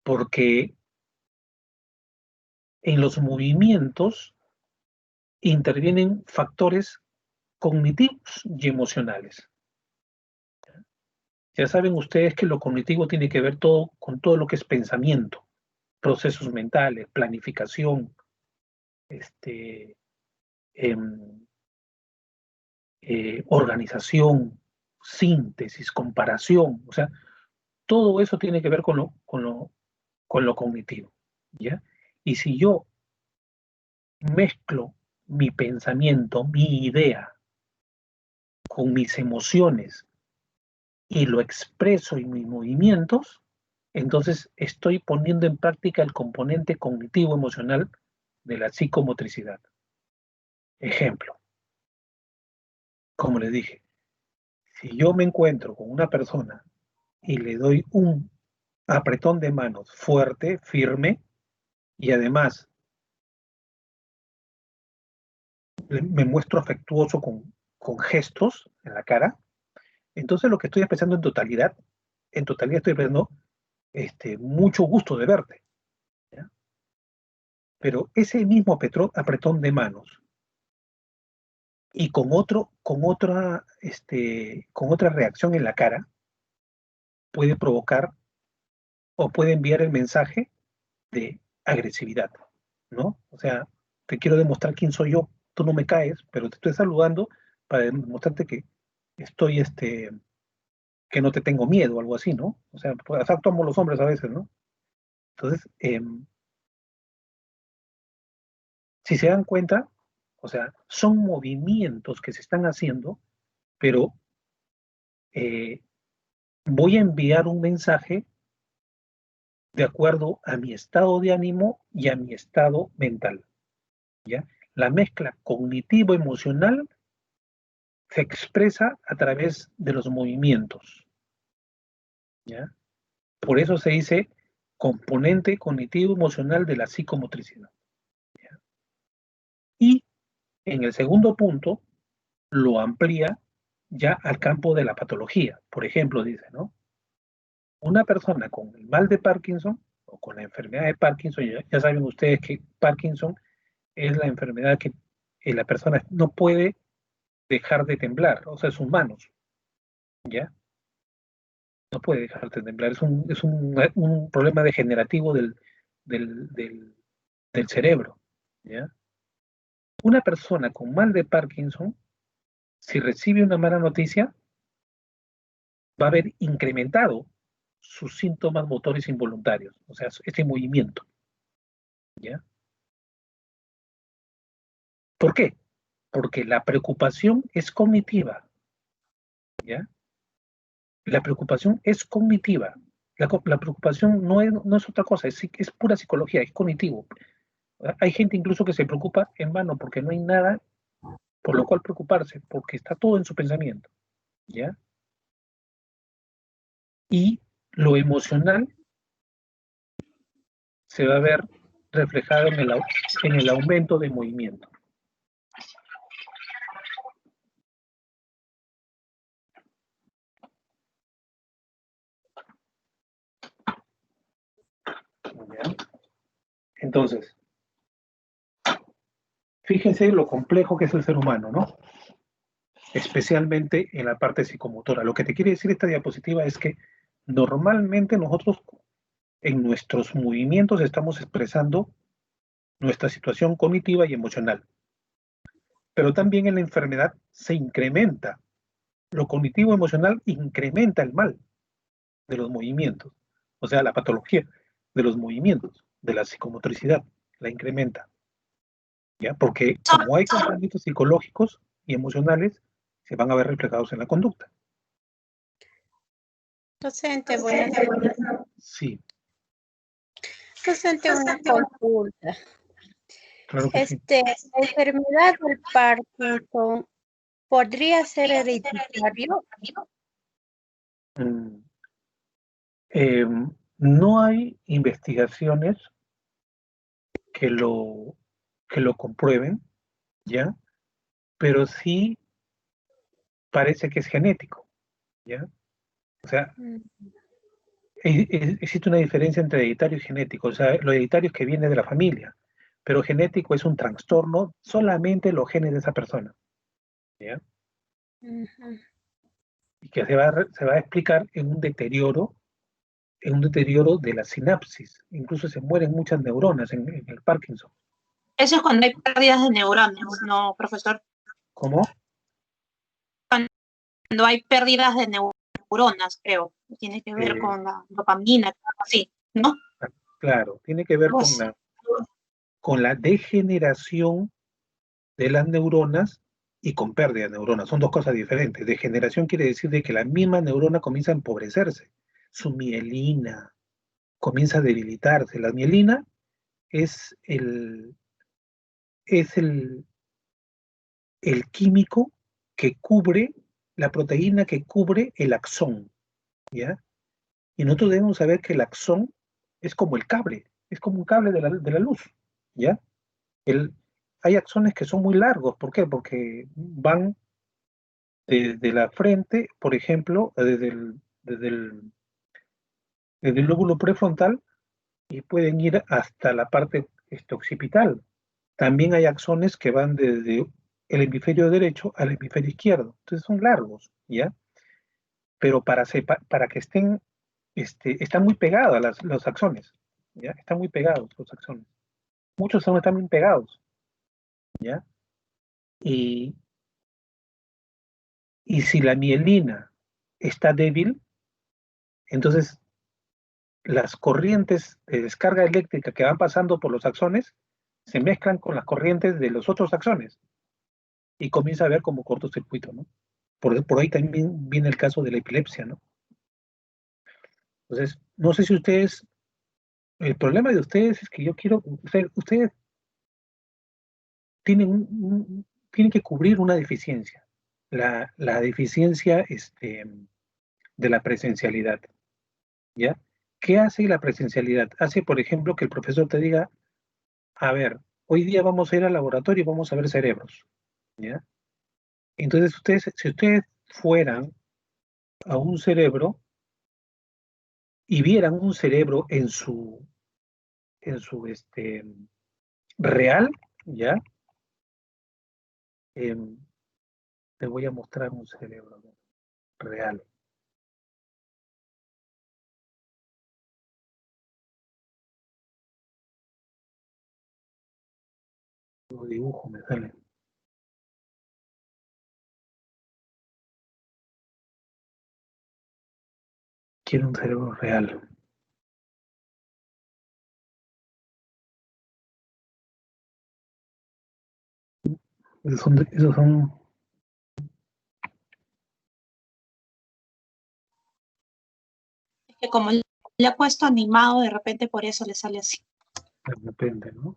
Porque en los movimientos intervienen factores cognitivos y emocionales. Ya saben ustedes que lo cognitivo tiene que ver con todo lo que es pensamiento, procesos mentales, planificación, organización, síntesis, comparación, o sea, todo eso tiene que ver con lo cognitivo, ¿ya? Y si yo mezclo mi pensamiento, mi idea, con mis emociones y lo expreso en mis movimientos, entonces estoy poniendo en práctica el componente cognitivo emocional de la psicomotricidad. Ejemplo, como les dije, si yo me encuentro con una persona y le doy un apretón de manos fuerte, firme, y además me muestro afectuoso con gestos en la cara, entonces lo que estoy expresando en totalidad estoy expresando mucho gusto de verte, ¿ya? Pero ese mismo apretón de manos y con otra reacción en la cara puede provocar o puede enviar el mensaje de agresividad, ¿no? O sea, te quiero demostrar quién soy yo, tú no me caes, pero te estoy saludando para demostrarte que estoy, que no te tengo miedo o algo así, ¿no? O sea, pues, actuamos los hombres a veces, ¿no? Entonces, si se dan cuenta, o sea, son movimientos que se están haciendo, pero voy a enviar un mensaje de acuerdo a mi estado de ánimo y a mi estado mental, ¿ya? La mezcla cognitivo-emocional se expresa a través de los movimientos, ¿ya? Por eso se dice componente cognitivo-emocional de la psicomotricidad, ¿ya? Y en el segundo punto lo amplía ya al campo de la patología. Por ejemplo, dice, ¿no? Una persona con el mal de Parkinson o con la enfermedad de Parkinson, ya saben ustedes que Parkinson es la enfermedad que la persona no puede dejar de temblar, o sea, sus manos, ¿ya? No puede dejar de temblar, es un problema degenerativo del cerebro, ¿ya? Una persona con mal de Parkinson, si recibe una mala noticia, va a haber incrementado sus síntomas motores involuntarios, o sea, este movimiento, ¿ya? ¿Por qué? Porque la preocupación es cognitiva, ¿ya? La preocupación es cognitiva. La preocupación no es otra cosa, es pura psicología, es cognitivo. Hay gente incluso que se preocupa en vano porque no hay nada por lo cual preocuparse, porque está todo en su pensamiento, ¿ya? Y lo emocional se va a ver reflejado en el aumento de movimiento. ¿Ya? Entonces, fíjense lo complejo que es el ser humano, ¿no? Especialmente en la parte psicomotora. Lo que te quiere decir esta diapositiva es que normalmente nosotros en nuestros movimientos estamos expresando nuestra situación cognitiva y emocional. Pero también en la enfermedad se incrementa. Lo cognitivo-emocional incrementa el mal de los movimientos. O sea, la patología de los movimientos, de la psicomotricidad, la incrementa. ¿Ya? Porque como hay componentes psicológicos y emocionales, se van a ver reflejados en la conducta. Docente, buenas tardes. Sí. Docente, una consulta. Claro que sí. La enfermedad del Parkinson podría ser hereditario. No hay investigaciones que lo comprueben, ¿ya? Pero sí parece que es genético, ¿ya? O sea, existe una diferencia entre hereditario y genético. O sea, lo hereditario es que viene de la familia, pero genético es un trastorno solamente los genes de esa persona, ¿ya? Y que se va a explicar en un deterioro de la sinapsis. Incluso se mueren muchas neuronas en el Parkinson. Eso es cuando hay pérdidas de neuronas, ¿no, profesor? ¿Cómo? Cuando hay pérdidas de neuronas, creo. Tiene que ver con la dopamina, algo así, ¿no? Claro, tiene que ver con la degeneración de las neuronas y con pérdida de neuronas. Son dos cosas diferentes. Degeneración quiere decir de que la misma neurona comienza a empobrecerse. Su mielina comienza a debilitarse. La mielina es el químico que cubre, la proteína que cubre el axón, ¿ya? Y nosotros debemos saber que el axón es como el cable, es como un cable de la luz, ¿ya? Hay axones que son muy largos, ¿por qué? Porque van desde la frente, por ejemplo, desde el lóbulo prefrontal y pueden ir hasta la parte occipital. También hay axones que van desde el hemisferio derecho al hemisferio izquierdo. Entonces son largos, ¿ya? Pero para que estén muy pegados los axones, ¿ya? Están muy pegados los axones. Muchos axones están bien pegados, ¿ya? Y si la mielina está débil, entonces las corrientes de descarga eléctrica que van pasando por los axones se mezclan con las corrientes de los otros axones y comienza a haber como cortocircuito, ¿no? Por ahí también viene el caso de la epilepsia, ¿no? Entonces, no sé si ustedes, el problema de ustedes es que yo quiero, ustedes tienen que cubrir una deficiencia, la deficiencia de la presencialidad, ¿ya? ¿Qué hace la presencialidad? Hace, por ejemplo, que el profesor te diga, a ver, hoy día vamos a ir al laboratorio y vamos a ver cerebros, ¿ya? Entonces, si ustedes fueran a un cerebro y vieran un cerebro en su real, ¿ya? Em, te voy a mostrar un cerebro real. Lo dibujo, me sale. Quiero un cerebro real. Esos son Es que como le ha puesto animado, de repente por eso le sale así. de repente, ¿no?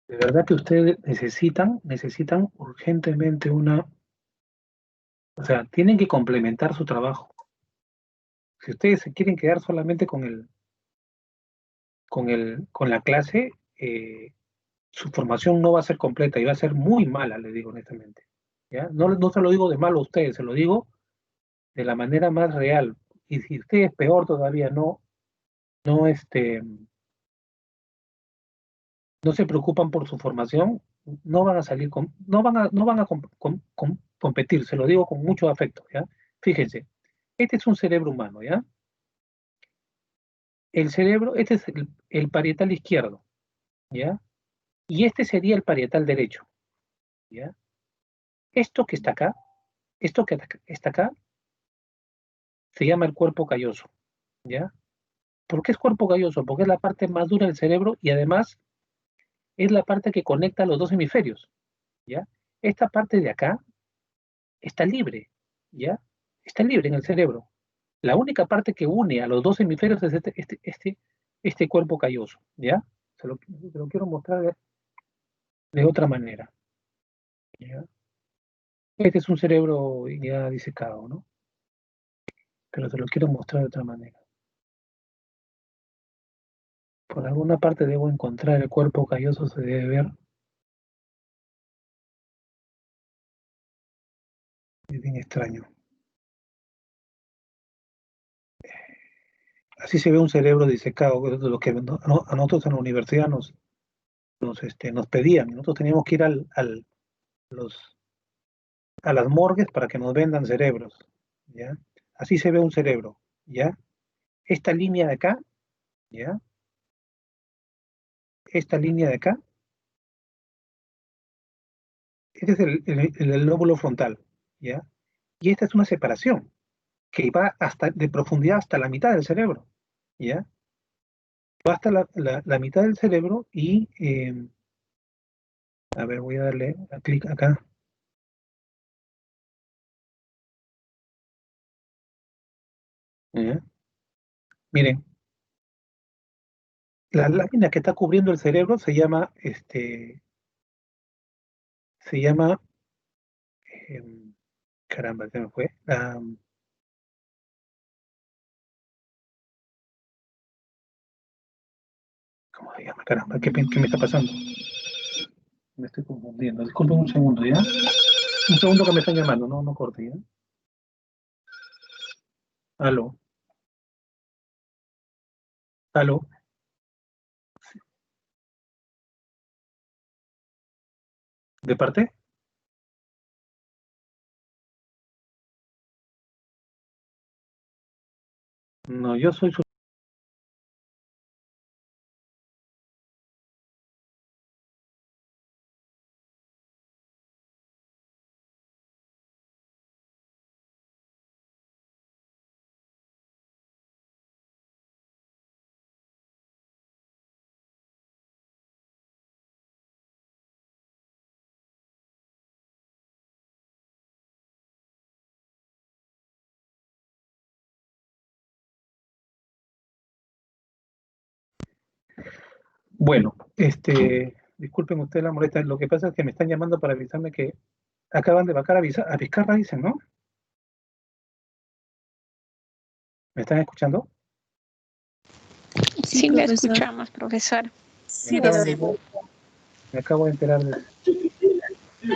De verdad que ustedes necesitan urgentemente o sea, tienen que complementar su trabajo. Si ustedes se quieren quedar solamente con la clase, su formación no va a ser completa y va a ser muy mala, le digo honestamente. ¿Ya? No se lo digo de malo a ustedes, se lo digo de la manera más real. Y si ustedes peor todavía no, no se preocupan por su formación, no van a salir no van a competir, se lo digo con mucho afecto, ¿ya? Fíjense, este es un cerebro humano, ¿ya? El cerebro, este es el parietal izquierdo, ¿ya? Y este sería el parietal derecho, ¿ya? Esto que está acá, esto que está acá, se llama el cuerpo calloso, ¿ya? ¿Por qué es cuerpo calloso? Porque es la parte más dura del cerebro y además es la parte que conecta los dos hemisferios, ¿ya? Esta parte de acá está libre, ¿ya? Está libre en el cerebro. La única parte que une a los dos hemisferios es este cuerpo calloso, ¿ya? Se lo quiero mostrar de otra manera, ¿ya? Este es un cerebro ya disecado, ¿no? Pero se lo quiero mostrar de otra manera. Por alguna parte debo encontrar el cuerpo calloso, se debe ver. Es bien extraño. Así se ve un cerebro disecado, de lo que a nosotros en la universidad nos pedían. Nosotros teníamos que ir a las morgues para que nos vendan cerebros, ¿ya? Así se ve un cerebro, ¿ya? Esta línea de acá, ¿ya? Esta línea de acá, este es el lóbulo frontal, ¿ya? Y esta es una separación que va de profundidad hasta la mitad del cerebro, ¿ya? Va hasta la mitad del cerebro y, a ver, voy a darle a clic acá. ¿Ya? Miren, la lámina que está cubriendo el cerebro se llama, caramba, se me fue. ¿Cómo se llama? Caramba, ¿qué me está pasando? Me estoy confundiendo. Disculpen un segundo, ¿ya? Un segundo que me están llamando, no corte, ¿ya? Aló. Aló. ¿De parte? No, yo soy su... Bueno, disculpen ustedes la molestia, lo que pasa es que me están llamando para avisarme que acaban de vacar a Vizcarra, dicen, ¿no? ¿Me están escuchando? Sí, le profesor. escuchamos, profesor. Sí, Me acabo de enterar de eso.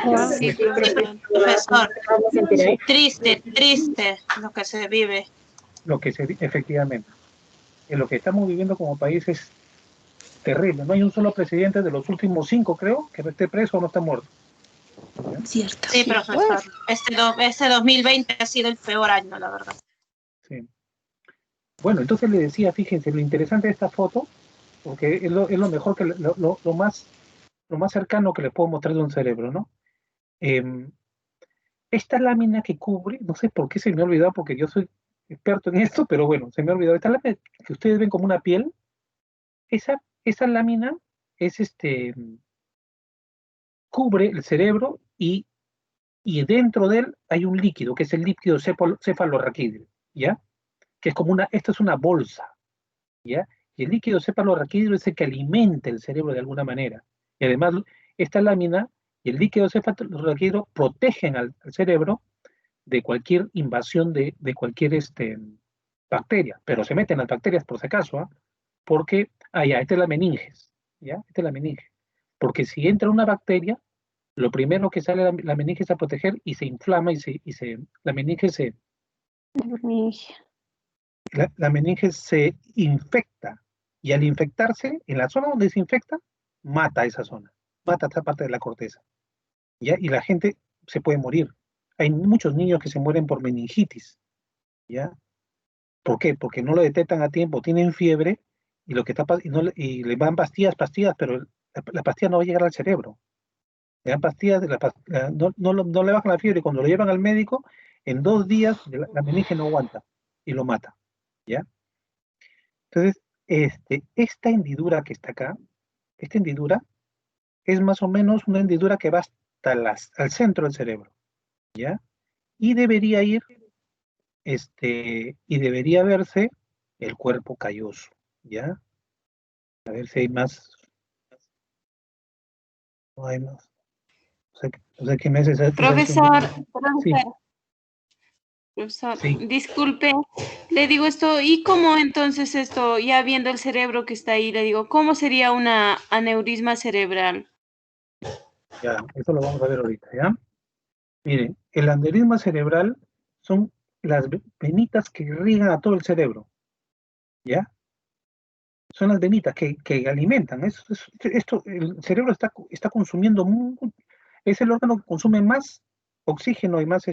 Wow. Sí, profesor. Triste lo que se vive. Efectivamente. Lo que estamos viviendo como país es terrible. No hay un solo presidente de los últimos 5, creo, que esté preso o no está muerto. ¿Ya? Cierto. Sí, profesor. Este 2020 ha sido el peor año, la verdad. Sí. Bueno, entonces le decía, fíjense, lo interesante de esta foto, porque es lo mejor que lo más cercano que les puedo mostrar de un cerebro, ¿no? Esta lámina que cubre, no sé por qué se me ha olvidado, porque yo soy experto en esto, pero bueno, se me ha olvidado. Esta lámina que ustedes ven como una piel, esa lámina es cubre el cerebro y dentro de él hay un líquido, que es el líquido cefalorraquídeo, ¿ya? Que es como esta es una bolsa, ¿ya? Y el líquido cefalorraquídeo es el que alimenta el cerebro de alguna manera. Y además, esta lámina y el líquido cefalorraquídeo protegen al cerebro de cualquier invasión de cualquier bacteria, pero se meten las bacterias por si acaso, ¿ah? Porque, esta es la meninges, ¿ya? Esta es la meninge. Porque si entra una bacteria, lo primero que sale la meninge es a proteger y se inflama la meninge se infecta, y al infectarse, en la zona donde se infecta, mata esa zona, mata esta parte de la corteza, ¿ya? Y la gente se puede morir. Hay muchos niños que se mueren por meningitis, ¿ya? ¿Por qué? Porque no lo detectan a tiempo, tienen fiebre, y y le dan pastillas, pero la pastilla no va a llegar al cerebro. Le dan pastillas, no le bajan la fiebre, y cuando lo llevan al médico, en 2 días la meninge no aguanta y lo mata, ¿ya? Entonces, esta hendidura que está acá, esta hendidura es más o menos una hendidura que va hasta al centro del cerebro, ¿ya? Y debería verse el cuerpo calloso, ¿ya? A ver si hay más. No hay más. O sea, ¿qué me haces? Profesor, Sí, profesor, sí. disculpe, le digo esto, ¿y cómo entonces esto, ya viendo el cerebro que está ahí, le digo, ¿cómo sería una aneurisma cerebral? Ya, eso lo vamos a ver ahorita, ¿ya? Miren, el aneurisma cerebral son las venitas que irrigan a todo el cerebro, ¿ya? Son las venitas que alimentan. El cerebro está consumiendo, es el órgano que consume más oxígeno y más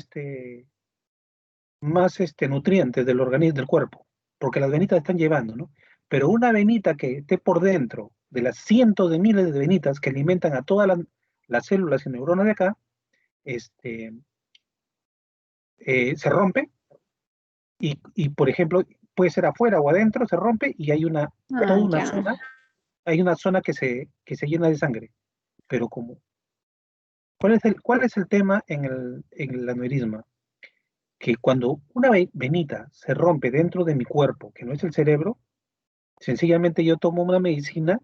nutrientes del organismo, del cuerpo, porque las venitas están llevando, ¿no? Pero una venita que esté por dentro de las cientos de miles de venitas que alimentan a todas las células y neuronas de acá, se rompe y, por ejemplo, puede ser afuera o adentro, se rompe y hay toda una zona, que se llena de sangre. Pero ¿cuál es el tema en el aneurisma? Que cuando una venita se rompe dentro de mi cuerpo, que no es el cerebro, sencillamente yo tomo una medicina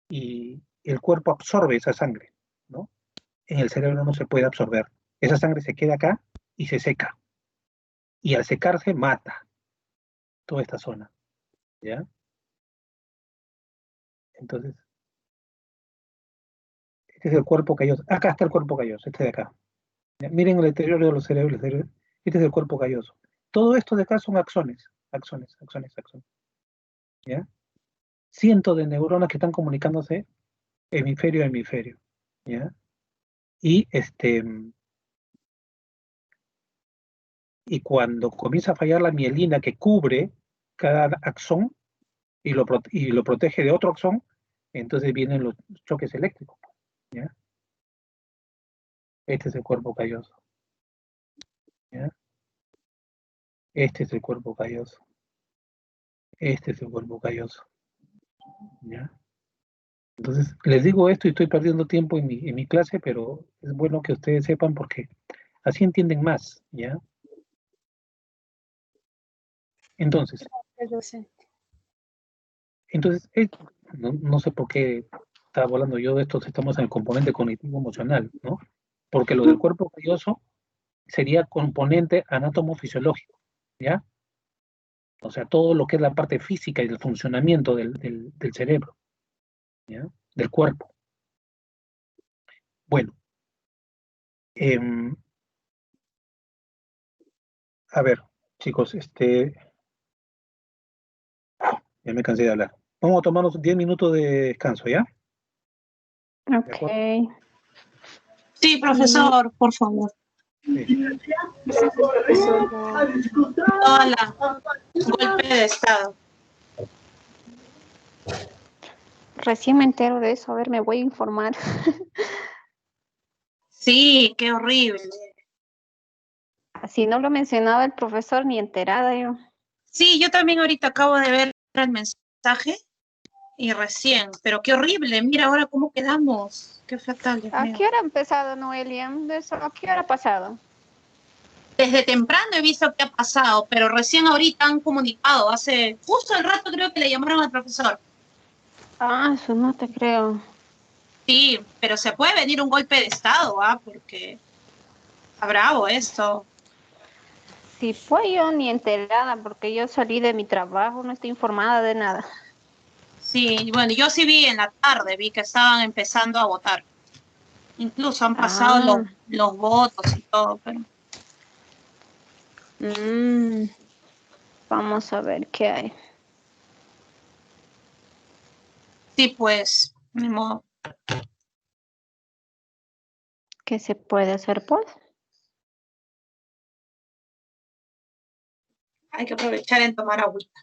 y el cuerpo absorbe esa sangre, ¿no? En el cerebro no se puede absorber. Esa sangre se queda acá y se seca. Y al secarse mata toda esta zona, ¿ya? Entonces, este es el cuerpo calloso. Acá está el cuerpo calloso, este de acá. ¿Ya? Miren el deterioro de los cerebros. Este es el cuerpo calloso. Todo esto de acá son axones. ¿Ya? Cientos de neuronas que están comunicándose hemisferio a hemisferio, ¿ya? Y y cuando comienza a fallar la mielina que cubre cada axón y lo protege de otro axón, entonces vienen los choques eléctricos. ¿Ya? Este es el cuerpo calloso. ¿Ya? Este es el cuerpo calloso. Este es el cuerpo calloso. ¿Ya? Entonces, les digo esto y estoy perdiendo tiempo en mi clase, pero es bueno que ustedes sepan porque así entienden más, ¿ya? Entonces, no sé por qué estaba hablando yo de esto, si estamos en el componente cognitivo emocional, ¿no? Porque lo del cuerpo calloso sería componente anátomo-fisiológico, ¿ya? O sea, todo lo que es la parte física y el funcionamiento del cerebro, ¿ya? Del cuerpo. Bueno, a ver, chicos, ya me cansé de hablar. Vamos a tomarnos 10 minutos de descanso, ¿ya? ¿De acuerdo? Ok. Sí, profesor, por favor. Sí. Hola, golpe de estado. Recién me entero de eso. A ver, me voy a informar. Sí, qué horrible. Así no lo mencionaba el profesor ni enterada yo. Sí, yo también ahorita acabo de ver el mensaje y recién, pero qué horrible. Mira ahora cómo quedamos. Qué fatal, Dios ¿A mío. qué hora ha empezado, Noelia? ¿De eso? ¿A qué hora ha pasado? Desde temprano he visto qué ha pasado, pero recién ahorita han comunicado. Hace justo el rato creo que le llamaron al profesor. Ah, eso no te creo. Sí, pero se puede venir un golpe de estado, ¿ah? Porque está bravo esto. Si fue yo ni enterada, porque yo salí de mi trabajo, no estoy informada de nada. Sí, bueno, yo sí vi en la tarde, vi que estaban empezando a votar. Incluso han pasado los votos y todo, pero... Vamos a ver qué hay. Sí, pues, ni modo. ¿Qué se puede hacer, pues? Hay que aprovechar en tomar agüita.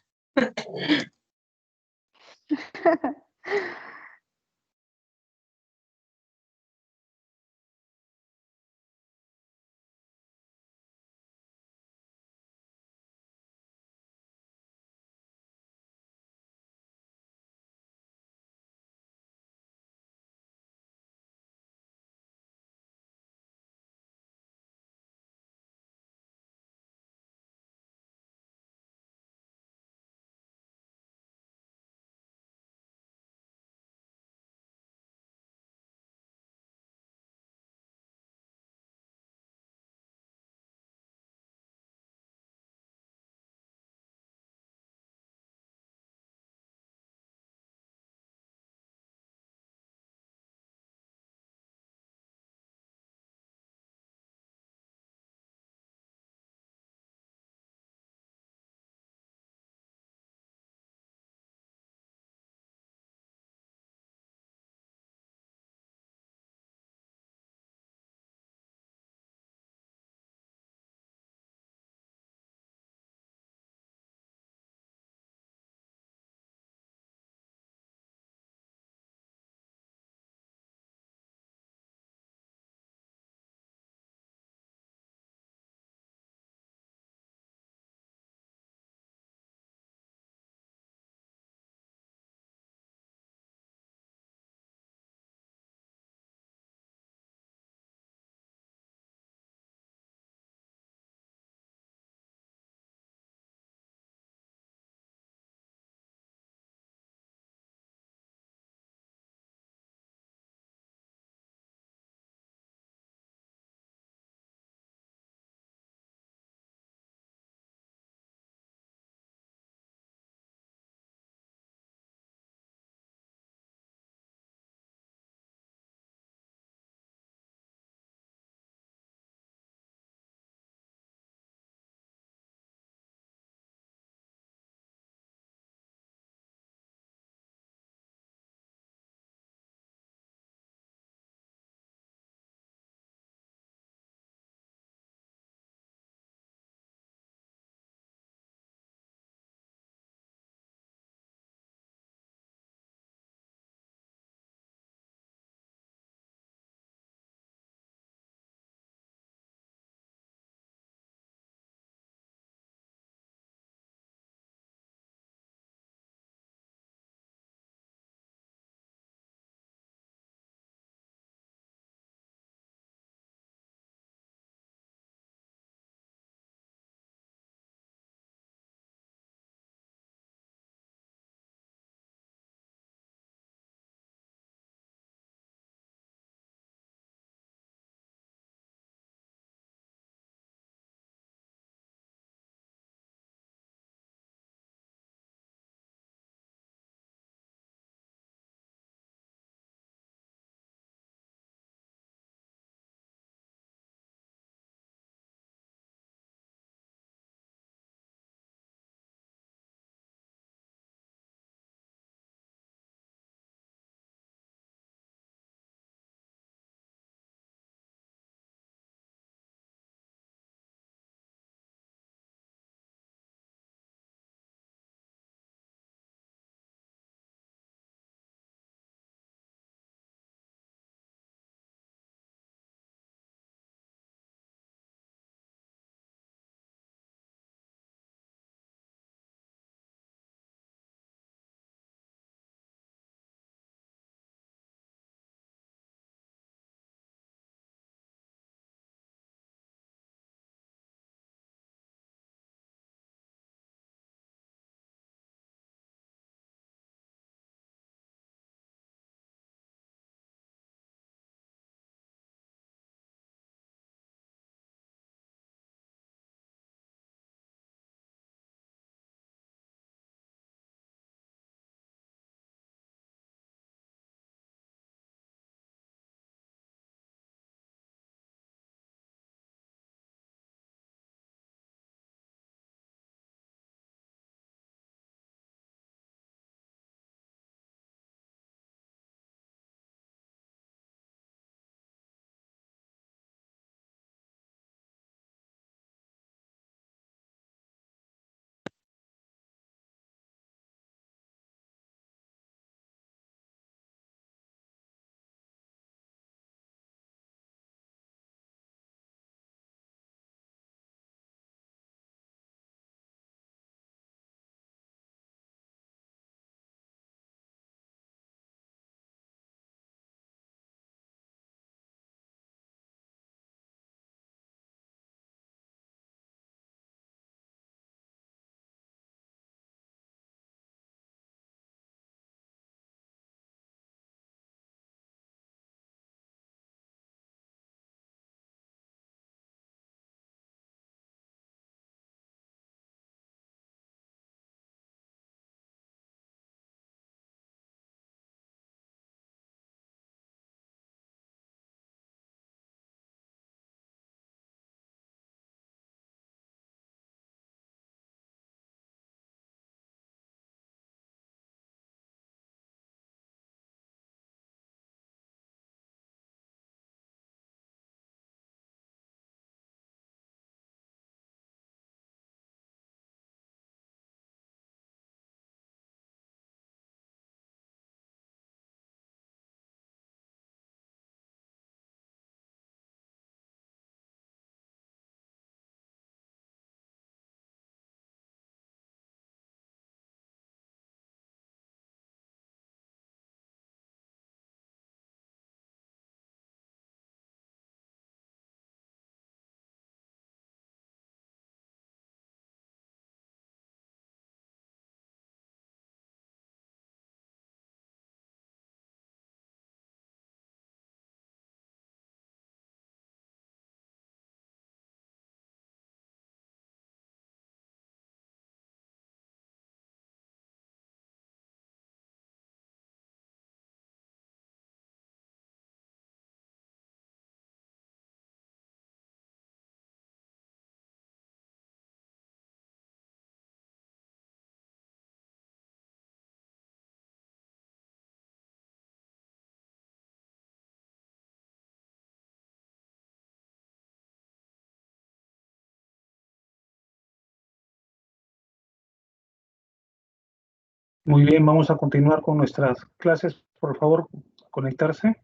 Muy bien, vamos a continuar con nuestras clases. Por favor, conectarse.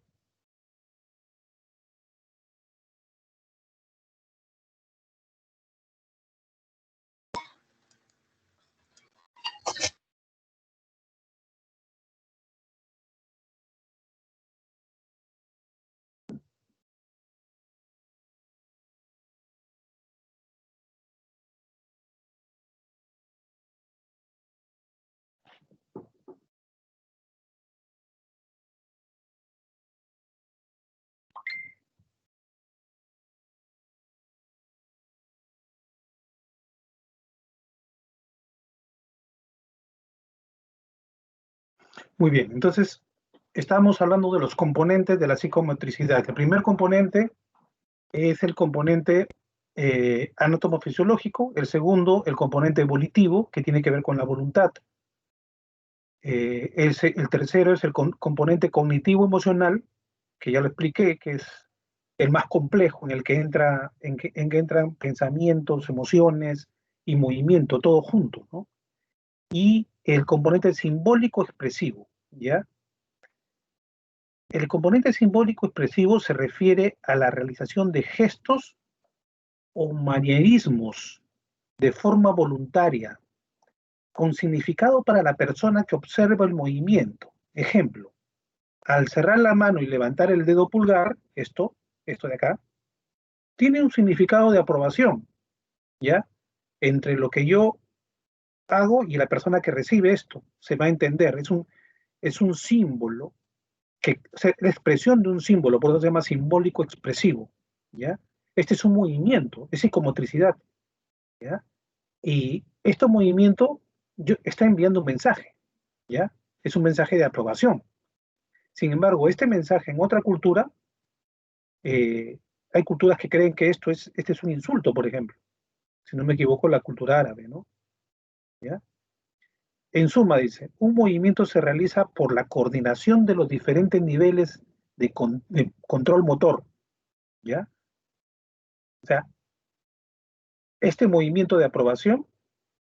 Muy bien, entonces estamos hablando de los componentes de la psicomotricidad. El primer componente es el componente anatomofisiológico, el segundo, el componente volitivo, que tiene que ver con la voluntad. El tercero es el componente cognitivo-emocional, que ya lo expliqué, que es el más complejo, en el que en que entran pensamientos, emociones y movimiento, todo junto, ¿no? Y el componente simbólico expresivo, ¿ya? El componente simbólico expresivo se refiere a la realización de gestos o manierismos de forma voluntaria, con significado para la persona que observa el movimiento. Ejemplo, al cerrar la mano y levantar el dedo pulgar, esto de acá, tiene un significado de aprobación, ¿ya? Entre lo que yo hago y la persona que recibe esto, se va a entender, es un símbolo, la expresión de un símbolo, por eso se llama simbólico expresivo, ¿ya? Este es un movimiento, es psicomotricidad, ¿ya? Y este movimiento está enviando un mensaje, ¿ya? Es un mensaje de aprobación. Sin embargo, este mensaje en otra cultura, hay culturas que creen que este es un insulto, por ejemplo. Si no me equivoco, la cultura árabe, ¿no? ¿Ya? En suma, dice, un movimiento se realiza por la coordinación de los diferentes niveles de control motor, ¿ya? O sea, este movimiento de aprobación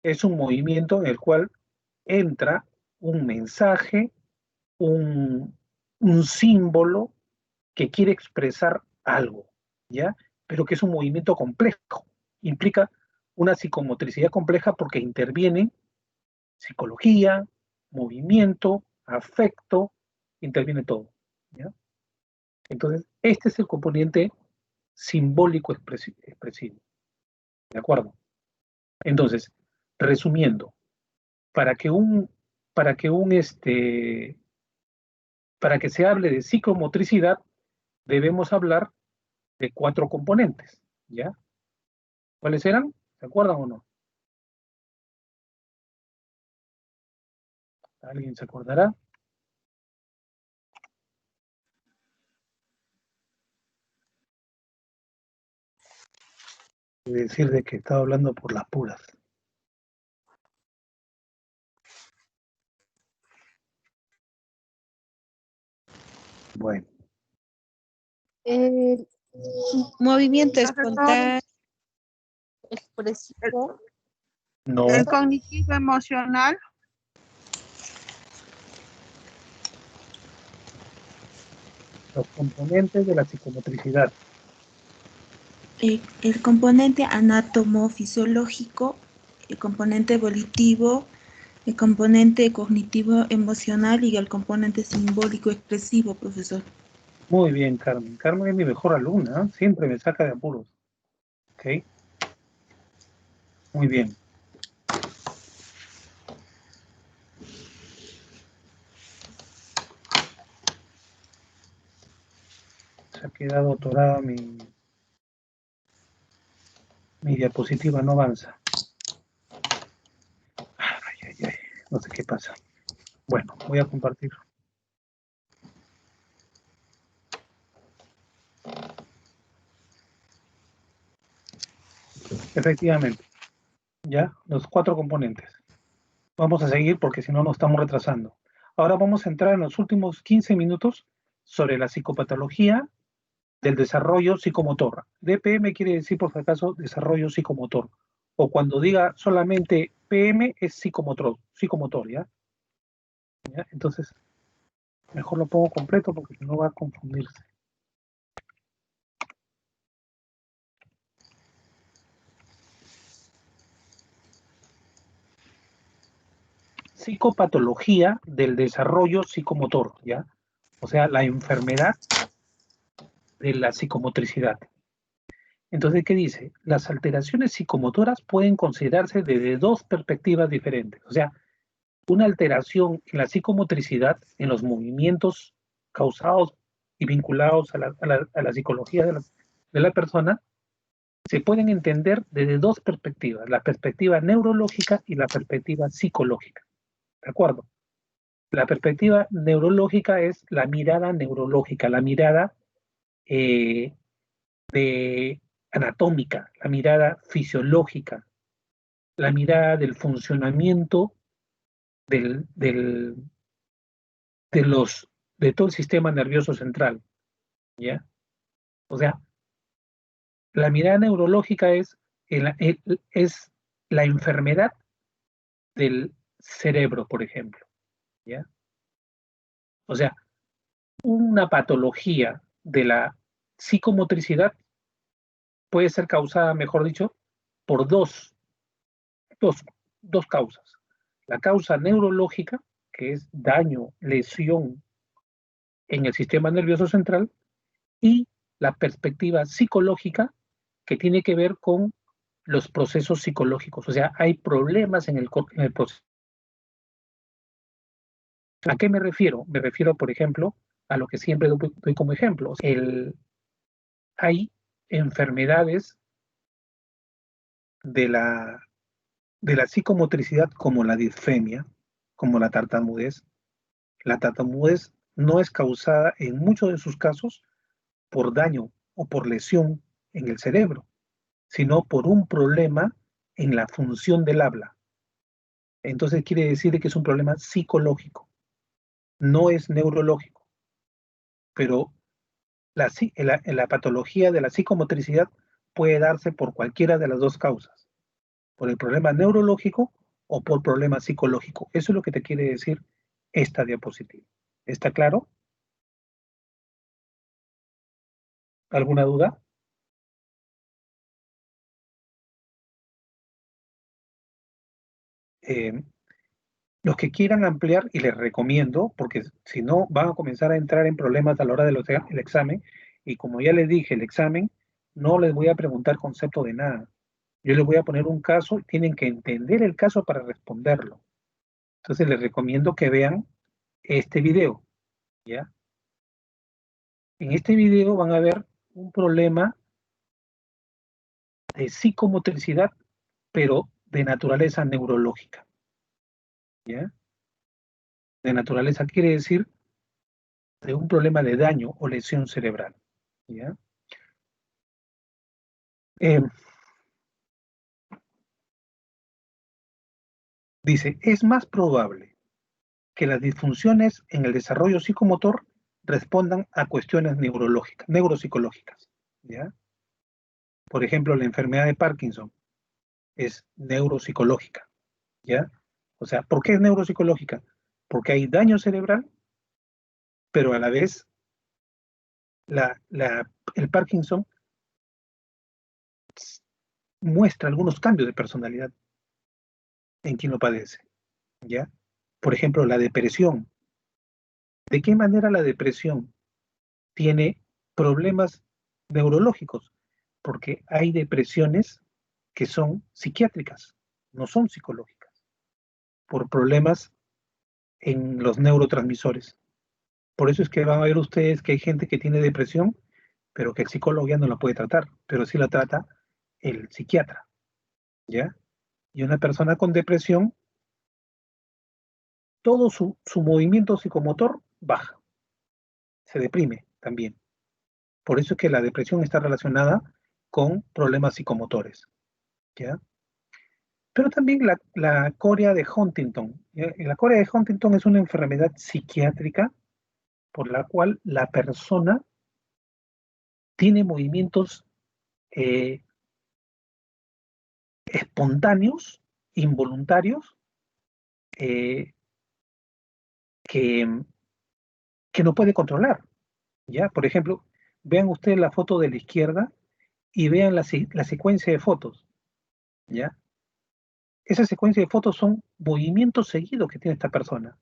es un movimiento en el cual entra un mensaje, un símbolo que quiere expresar algo, ¿ya? Pero que es un movimiento complejo. Implica una psicomotricidad compleja porque interviene psicología, movimiento, afecto, interviene todo, ¿ya? Entonces, este es el componente simbólico expresivo, ¿de acuerdo? Entonces, resumiendo, para que para que se hable de psicomotricidad, debemos hablar de 4 componentes, ¿ya? ¿Cuáles eran? ¿Se acuerdan o no? ¿Alguien se acordará? De decir de que estaba hablando por las puras. Bueno. El movimiento espontáneo, expresivo. No. El cognitivo emocional. Los componentes de la psicomotricidad. El componente anatomofisiológico, el componente volitivo, el componente cognitivo emocional y el componente simbólico expresivo, profesor. Muy bien, Carmen. Carmen es mi mejor alumna, ¿eh? Siempre me saca de apuros. ¿Ok? Muy bien. Se ha quedado atorada mi diapositiva, no avanza. Ay, ay, ay. No sé qué pasa. Bueno, voy a compartir. Efectivamente. Ya, los 4 componentes. Vamos a seguir porque si no nos estamos retrasando. Ahora vamos a entrar en los últimos 15 minutos sobre la psicopatología del desarrollo psicomotor. DPM quiere decir, por si acaso, desarrollo psicomotor. O cuando diga solamente PM es psicomotor, ¿ya? ¿Ya? Entonces, mejor lo pongo completo porque si no va a confundirse. Psicopatología del desarrollo psicomotor, ¿ya? O sea, la enfermedad de la psicomotricidad. Entonces, ¿qué dice? Las alteraciones psicomotoras pueden considerarse desde dos perspectivas diferentes. O sea, una alteración en la psicomotricidad, en los movimientos causados y vinculados a la psicología de la persona, se pueden entender desde dos perspectivas, la perspectiva neurológica y la perspectiva psicológica. ¿De acuerdo? La perspectiva neurológica es la mirada neurológica, la mirada anatómica, la mirada fisiológica, la mirada del funcionamiento de todo el sistema nervioso central, ¿ya? O sea, la mirada neurológica es la enfermedad del cerebro, por ejemplo, ¿ya? O sea, una patología de la psicomotricidad puede ser causada, mejor dicho, por dos causas. La causa neurológica, que es daño, lesión en el sistema nervioso central, y la perspectiva psicológica, que tiene que ver con los procesos psicológicos. O sea, hay problemas en el proceso. ¿A qué me refiero? Me refiero, por ejemplo, a lo que siempre doy como ejemplo. Hay enfermedades de la psicomotricidad como la disfemia, como la tartamudez. La tartamudez no es causada en muchos de sus casos por daño o por lesión en el cerebro, sino por un problema en la función del habla. Entonces quiere decir que es un problema psicológico, no es neurológico. Pero la patología de la psicomotricidad puede darse por cualquiera de las dos causas, por el problema neurológico o por problema psicológico. Eso es lo que te quiere decir esta diapositiva. ¿Está claro? ¿Alguna duda? Los que quieran ampliar, y les recomiendo, porque si no van a comenzar a entrar en problemas a la hora del examen, y como ya les dije, el examen no les voy a preguntar concepto de nada. Yo les voy a poner un caso y tienen que entender el caso para responderlo. Entonces les recomiendo que vean este video, ¿ya? En este video van a ver un problema de psicomotricidad, pero de naturaleza neurológica, ¿ya? De naturaleza quiere decir de un problema de daño o lesión cerebral, ¿ya? Dice, es más probable que las disfunciones en el desarrollo psicomotor respondan a cuestiones neurológicas, neuropsicológicas, ¿ya? Por ejemplo, la enfermedad de Parkinson es neuropsicológica, ¿ya? O sea, ¿por qué es neuropsicológica? Porque hay daño cerebral, pero a la vez el Parkinson muestra algunos cambios de personalidad en quien lo padece, ¿ya? Por ejemplo, la depresión. ¿De qué manera la depresión tiene problemas neurológicos? Porque hay depresiones que son psiquiátricas, no son psicológicas, por problemas en los neurotransmisores. Por eso es que van a ver ustedes que hay gente que tiene depresión, pero que el psicólogo ya no la puede tratar, pero sí la trata el psiquiatra, ¿ya? Y una persona con depresión, todo su movimiento psicomotor baja, se deprime también. Por eso es que la depresión está relacionada con problemas psicomotores, ¿ya? Pero también la corea de Huntington. ¿Ya? La corea de Huntington es una enfermedad psiquiátrica por la cual la persona tiene movimientos espontáneos, involuntarios, que, que no puede controlar, ¿ya? Por ejemplo, vean ustedes la foto de la izquierda y vean la secuencia de fotos, ¿ya? Esa secuencia de fotos son movimientos seguidos que tiene esta persona.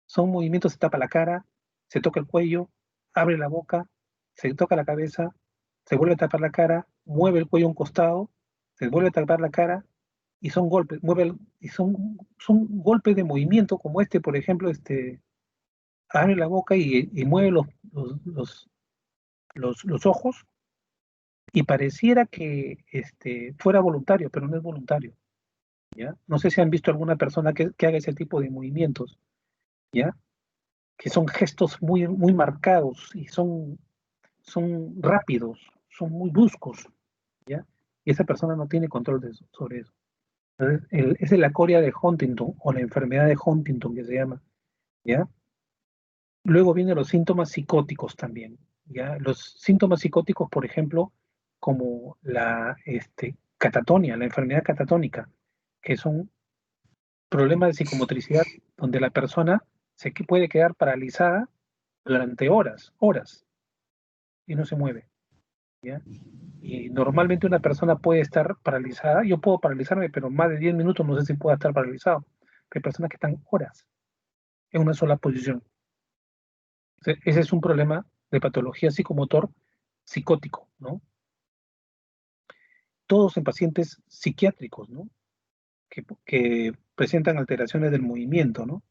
Son movimientos, se tapa la cara, se toca el cuello, abre la boca, se toca la cabeza, se vuelve a tapar la cara, mueve el cuello a un costado, se vuelve a tapar la cara, y son golpes, son golpes de movimiento como este, por ejemplo, abre la boca y mueve los ojos, y pareciera que fuera voluntario, pero no es voluntario, ¿ya? No sé si han visto alguna persona que haga ese tipo de movimientos, ¿ya? Que son gestos muy, muy marcados y son rápidos, son muy bruscos, ¿ya? Y esa persona no tiene control sobre eso. Entonces, es la coria de Huntington, o la enfermedad de Huntington que se llama, ¿ya? Luego vienen los síntomas psicóticos también, ¿ya? Los síntomas psicóticos, por ejemplo, como la catatonia, la enfermedad catatónica, que son problemas de psicomotricidad donde la persona puede quedar paralizada durante horas, y no se mueve, ¿ya? Y normalmente una persona puede estar paralizada, yo puedo paralizarme, pero más de 10 minutos no sé si pueda estar paralizado. Hay personas que están horas en una sola posición. Ese es un problema de patología psicomotor psicótico, ¿no? Todos en pacientes psiquiátricos, ¿no? Que presentan alteraciones del movimiento, ¿no?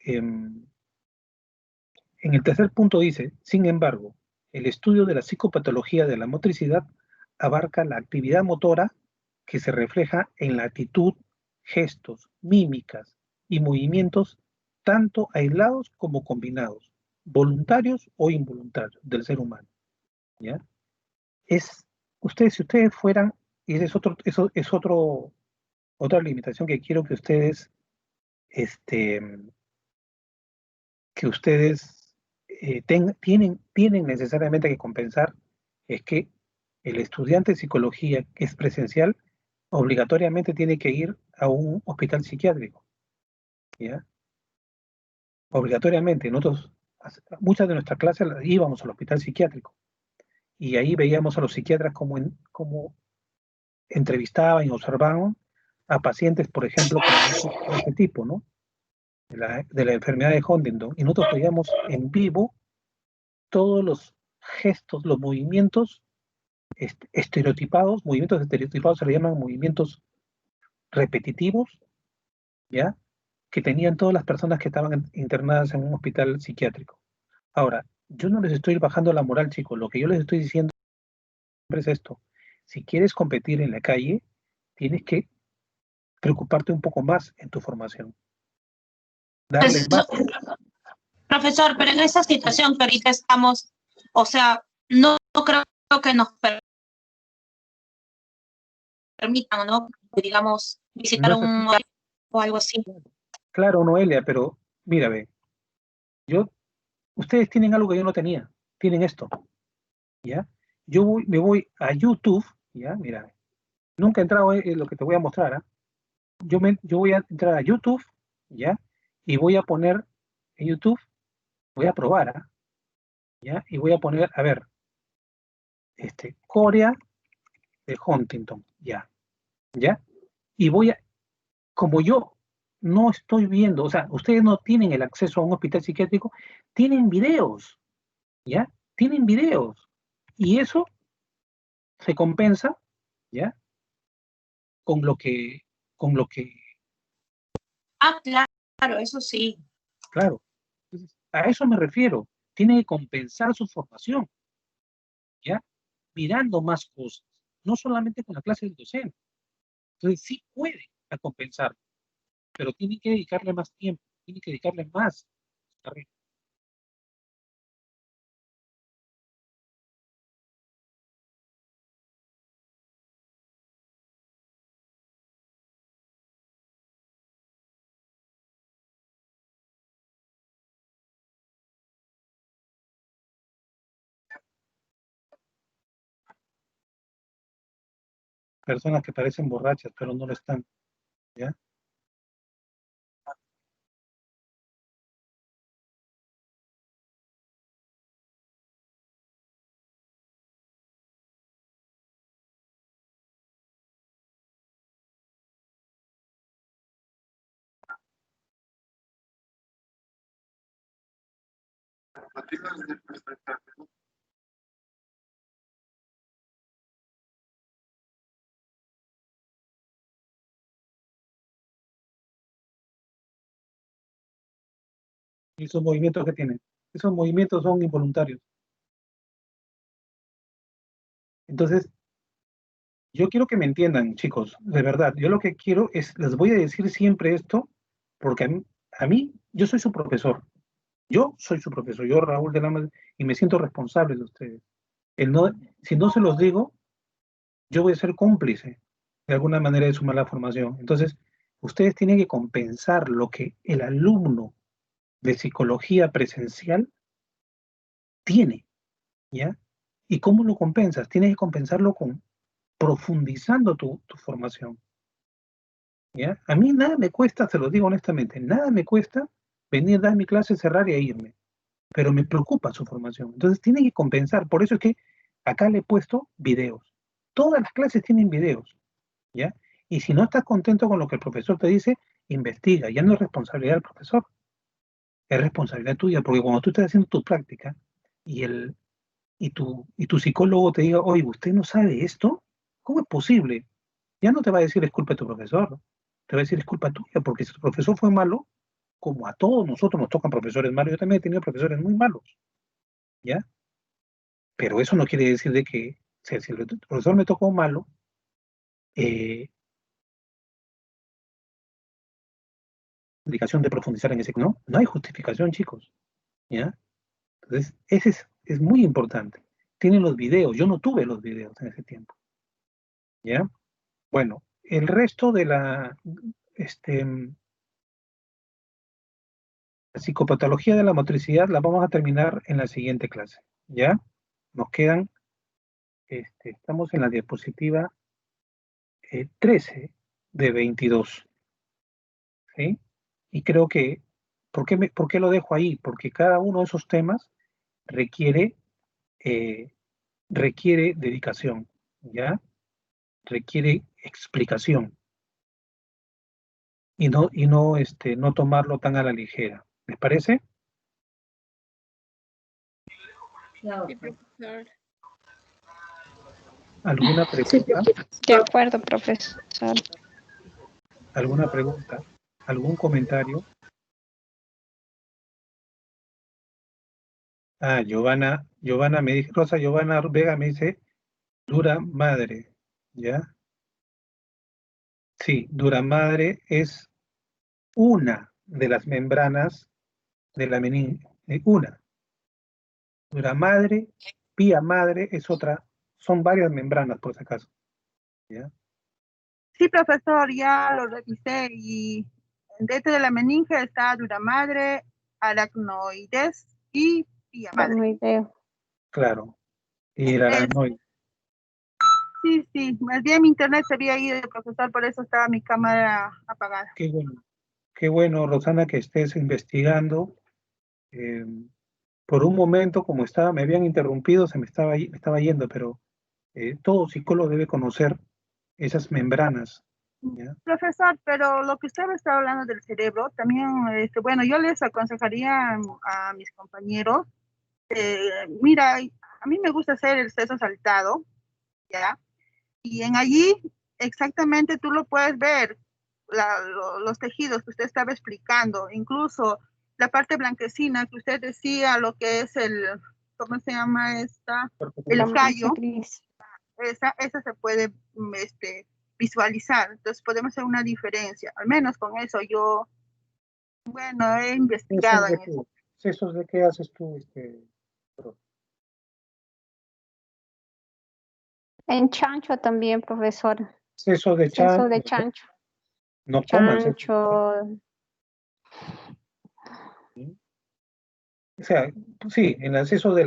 En el tercer punto dice, sin embargo, el estudio de la psicopatología de la motricidad abarca la actividad motora que se refleja en la actitud, gestos, mímicas y movimientos tanto aislados como combinados, voluntarios o involuntarios del ser humano, ¿ya? Si ustedes fueran, y eso es otra limitación que quiero que ustedes, tienen necesariamente que compensar, es que el estudiante de psicología que es presencial obligatoriamente tiene que ir a un hospital psiquiátrico, ¿ya? Obligatoriamente. Nosotros, muchas de nuestras clases íbamos al hospital psiquiátrico, y ahí veíamos a los psiquiatras como entrevistaban y observaban a pacientes, por ejemplo, con este tipo, ¿no? De la enfermedad de Huntington. Y nosotros veíamos en vivo todos los gestos, los movimientos estereotipados. Movimientos estereotipados se le llaman movimientos repetitivos, ¿ya? Que tenían todas las personas que estaban internadas en un hospital psiquiátrico. Ahora, yo no les estoy bajando la moral, chicos. Lo que yo les estoy diciendo es esto. Si quieres competir en la calle, tienes que preocuparte un poco más en tu formación. Darle más. Profesor, pero en esa situación que ahorita estamos, o sea, no creo que nos permitan, ¿no? Digamos, visitar No es un o algo así. Claro, Noelia, pero mira, ve, ustedes tienen algo que yo no tenía, tienen esto, ¿ya? Me voy a YouTube, ¿ya? Mira, nunca he entrado en lo que te voy a mostrar, ¿ah? Yo voy a entrar a YouTube, ¿ya? Y voy a poner en YouTube, voy a probar, ¿ah? ¿Ya? Y voy a poner, a ver, Corea de Huntington, ¿ya? ¿Ya? Y como yo no estoy viendo, o sea, ustedes no tienen el acceso a un hospital psiquiátrico, tienen videos, ¿ya? Tienen videos. Y eso se compensa, ¿ya? Con lo que, Ah, claro, eso sí. claro. Entonces, a eso me refiero. Tiene que compensar su formación, ¿ya? Mirando más cosas, no solamente con la clase del docente. Entonces, sí puede compensar, pero tiene que dedicarle más tiempo, tiene que dedicarle más carrera. Personas que parecen borrachas, pero no lo están, ¿ya? Y esos movimientos que tienen, esos movimientos son involuntarios. Entonces, yo quiero que me entiendan, chicos, de verdad. Yo lo que quiero es, les voy a decir siempre esto, porque yo soy su profesor. Yo soy su profesor, yo Raúl de Lamas, y me siento responsable de ustedes. Si no se los digo, yo voy a ser cómplice de alguna manera de su mala formación. Entonces, ustedes tienen que compensar lo que el alumno de psicología presencial tiene, ¿ya? ¿Y cómo lo compensas? Tienes que compensarlo profundizando tu formación, ¿ya? A mí nada me cuesta, se lo digo honestamente, nada me cuesta venir a dar mi clase, cerrar y irme, pero me preocupa su formación. Entonces tienen que compensar, por eso es que acá le he puesto videos. Todas las clases tienen videos, ¿ya? Y si no estás contento con lo que el profesor te dice, investiga, ya no es responsabilidad del profesor, es responsabilidad tuya, porque cuando tú estás haciendo tu práctica y tu psicólogo te diga, oye, ¿usted no sabe esto? ¿Cómo es posible? Ya no te va a decir es culpa de tu profesor, te va a decir es culpa tuya, porque si tu profesor fue malo, como a todos nosotros nos tocan profesores malos, yo también he tenido profesores muy malos, ¿ya? Pero eso no quiere decir de que, o sea, si el profesor me tocó malo, indicación de profundizar en ese, no hay justificación, chicos, ¿ya? Entonces, ese es muy importante. Tienen los videos, yo no tuve los videos en ese tiempo, ¿ya? Bueno, el resto de la psicopatología de la motricidad la vamos a terminar en la siguiente clase, ¿ya? Nos quedan, estamos en la diapositiva 13 de 22, ¿sí? Y creo que, ¿por qué lo dejo ahí? Porque cada uno de esos temas requiere dedicación, ¿ya? Requiere explicación y no tomarlo tan a la ligera. ¿Les parece? Sí, profesor. ¿Alguna pregunta? De acuerdo, profesor. ¿Alguna pregunta? ¿Algún comentario? Ah, Giovanna me dice, Rosa Giovanna Vega me dice, dura madre, ¿ya? Sí, dura madre es una de las membranas de la meninge, una. Dura madre, pía madre es otra, son varias membranas por si acaso, ¿ya? Sí, profesor, ya lo revisé y dentro de la meninge está dura madre, aracnoides y pía madre. Claro, y el aracnoide. Sí, más bien mi internet se había ido, profesor, por eso estaba mi cámara apagada. Qué bueno, Rosana, que estés investigando. Por un momento, como me habían interrumpido, me estaba yendo, pero todo psicólogo debe conocer esas membranas, ¿ya? Profesor, pero lo que usted me está hablando del cerebro, también, bueno, yo les aconsejaría a mis compañeros, mira, a mí me gusta hacer el seso saltado, ¿ya? Y en allí exactamente tú lo puedes ver, los tejidos que usted estaba explicando, incluso la parte blanquecina que usted decía, lo que es ¿cómo se llama esta? El callo. Esa se puede visualizar, entonces podemos hacer una diferencia, al menos con eso yo, bueno, he investigado en eso. ¿Sesos de qué haces tú? En chancho también, profesor. Seso de chancho. Seso de chancho. No coman chancho. O sea, sí, en el seso de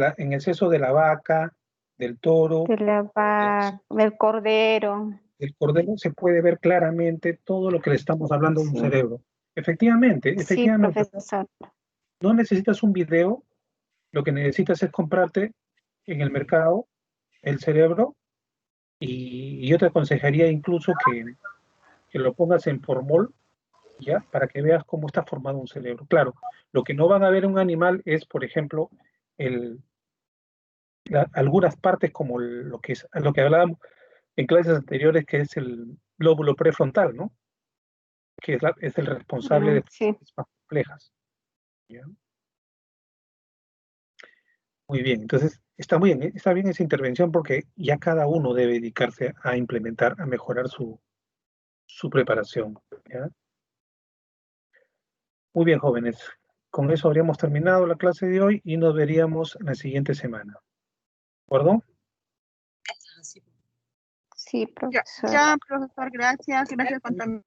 la vaca, del toro, del cordero. El cordero se puede ver claramente todo lo que le estamos hablando de un cerebro. Efectivamente. Sí, profesor. No necesitas un video, lo que necesitas es comprarte en el mercado el cerebro y yo te aconsejaría incluso que lo pongas en formol, ¿ya? Para que veas cómo está formado un cerebro. Claro, lo que no van a ver en un animal es, por ejemplo, algunas partes como lo que hablábamos en clases anteriores, que es el lóbulo prefrontal, ¿no? Que es el responsable de Sí. cosas más complejas. ¿Ya? Muy bien, entonces está bien esa intervención porque ya cada uno debe dedicarse a implementar, a mejorar su preparación. ¿Ya? Muy bien, jóvenes. Con eso habríamos terminado la clase de hoy y nos veríamos la siguiente semana. ¿De acuerdo? Sí, Ya, profesor. ya, profesor, gracias. Gracias por también.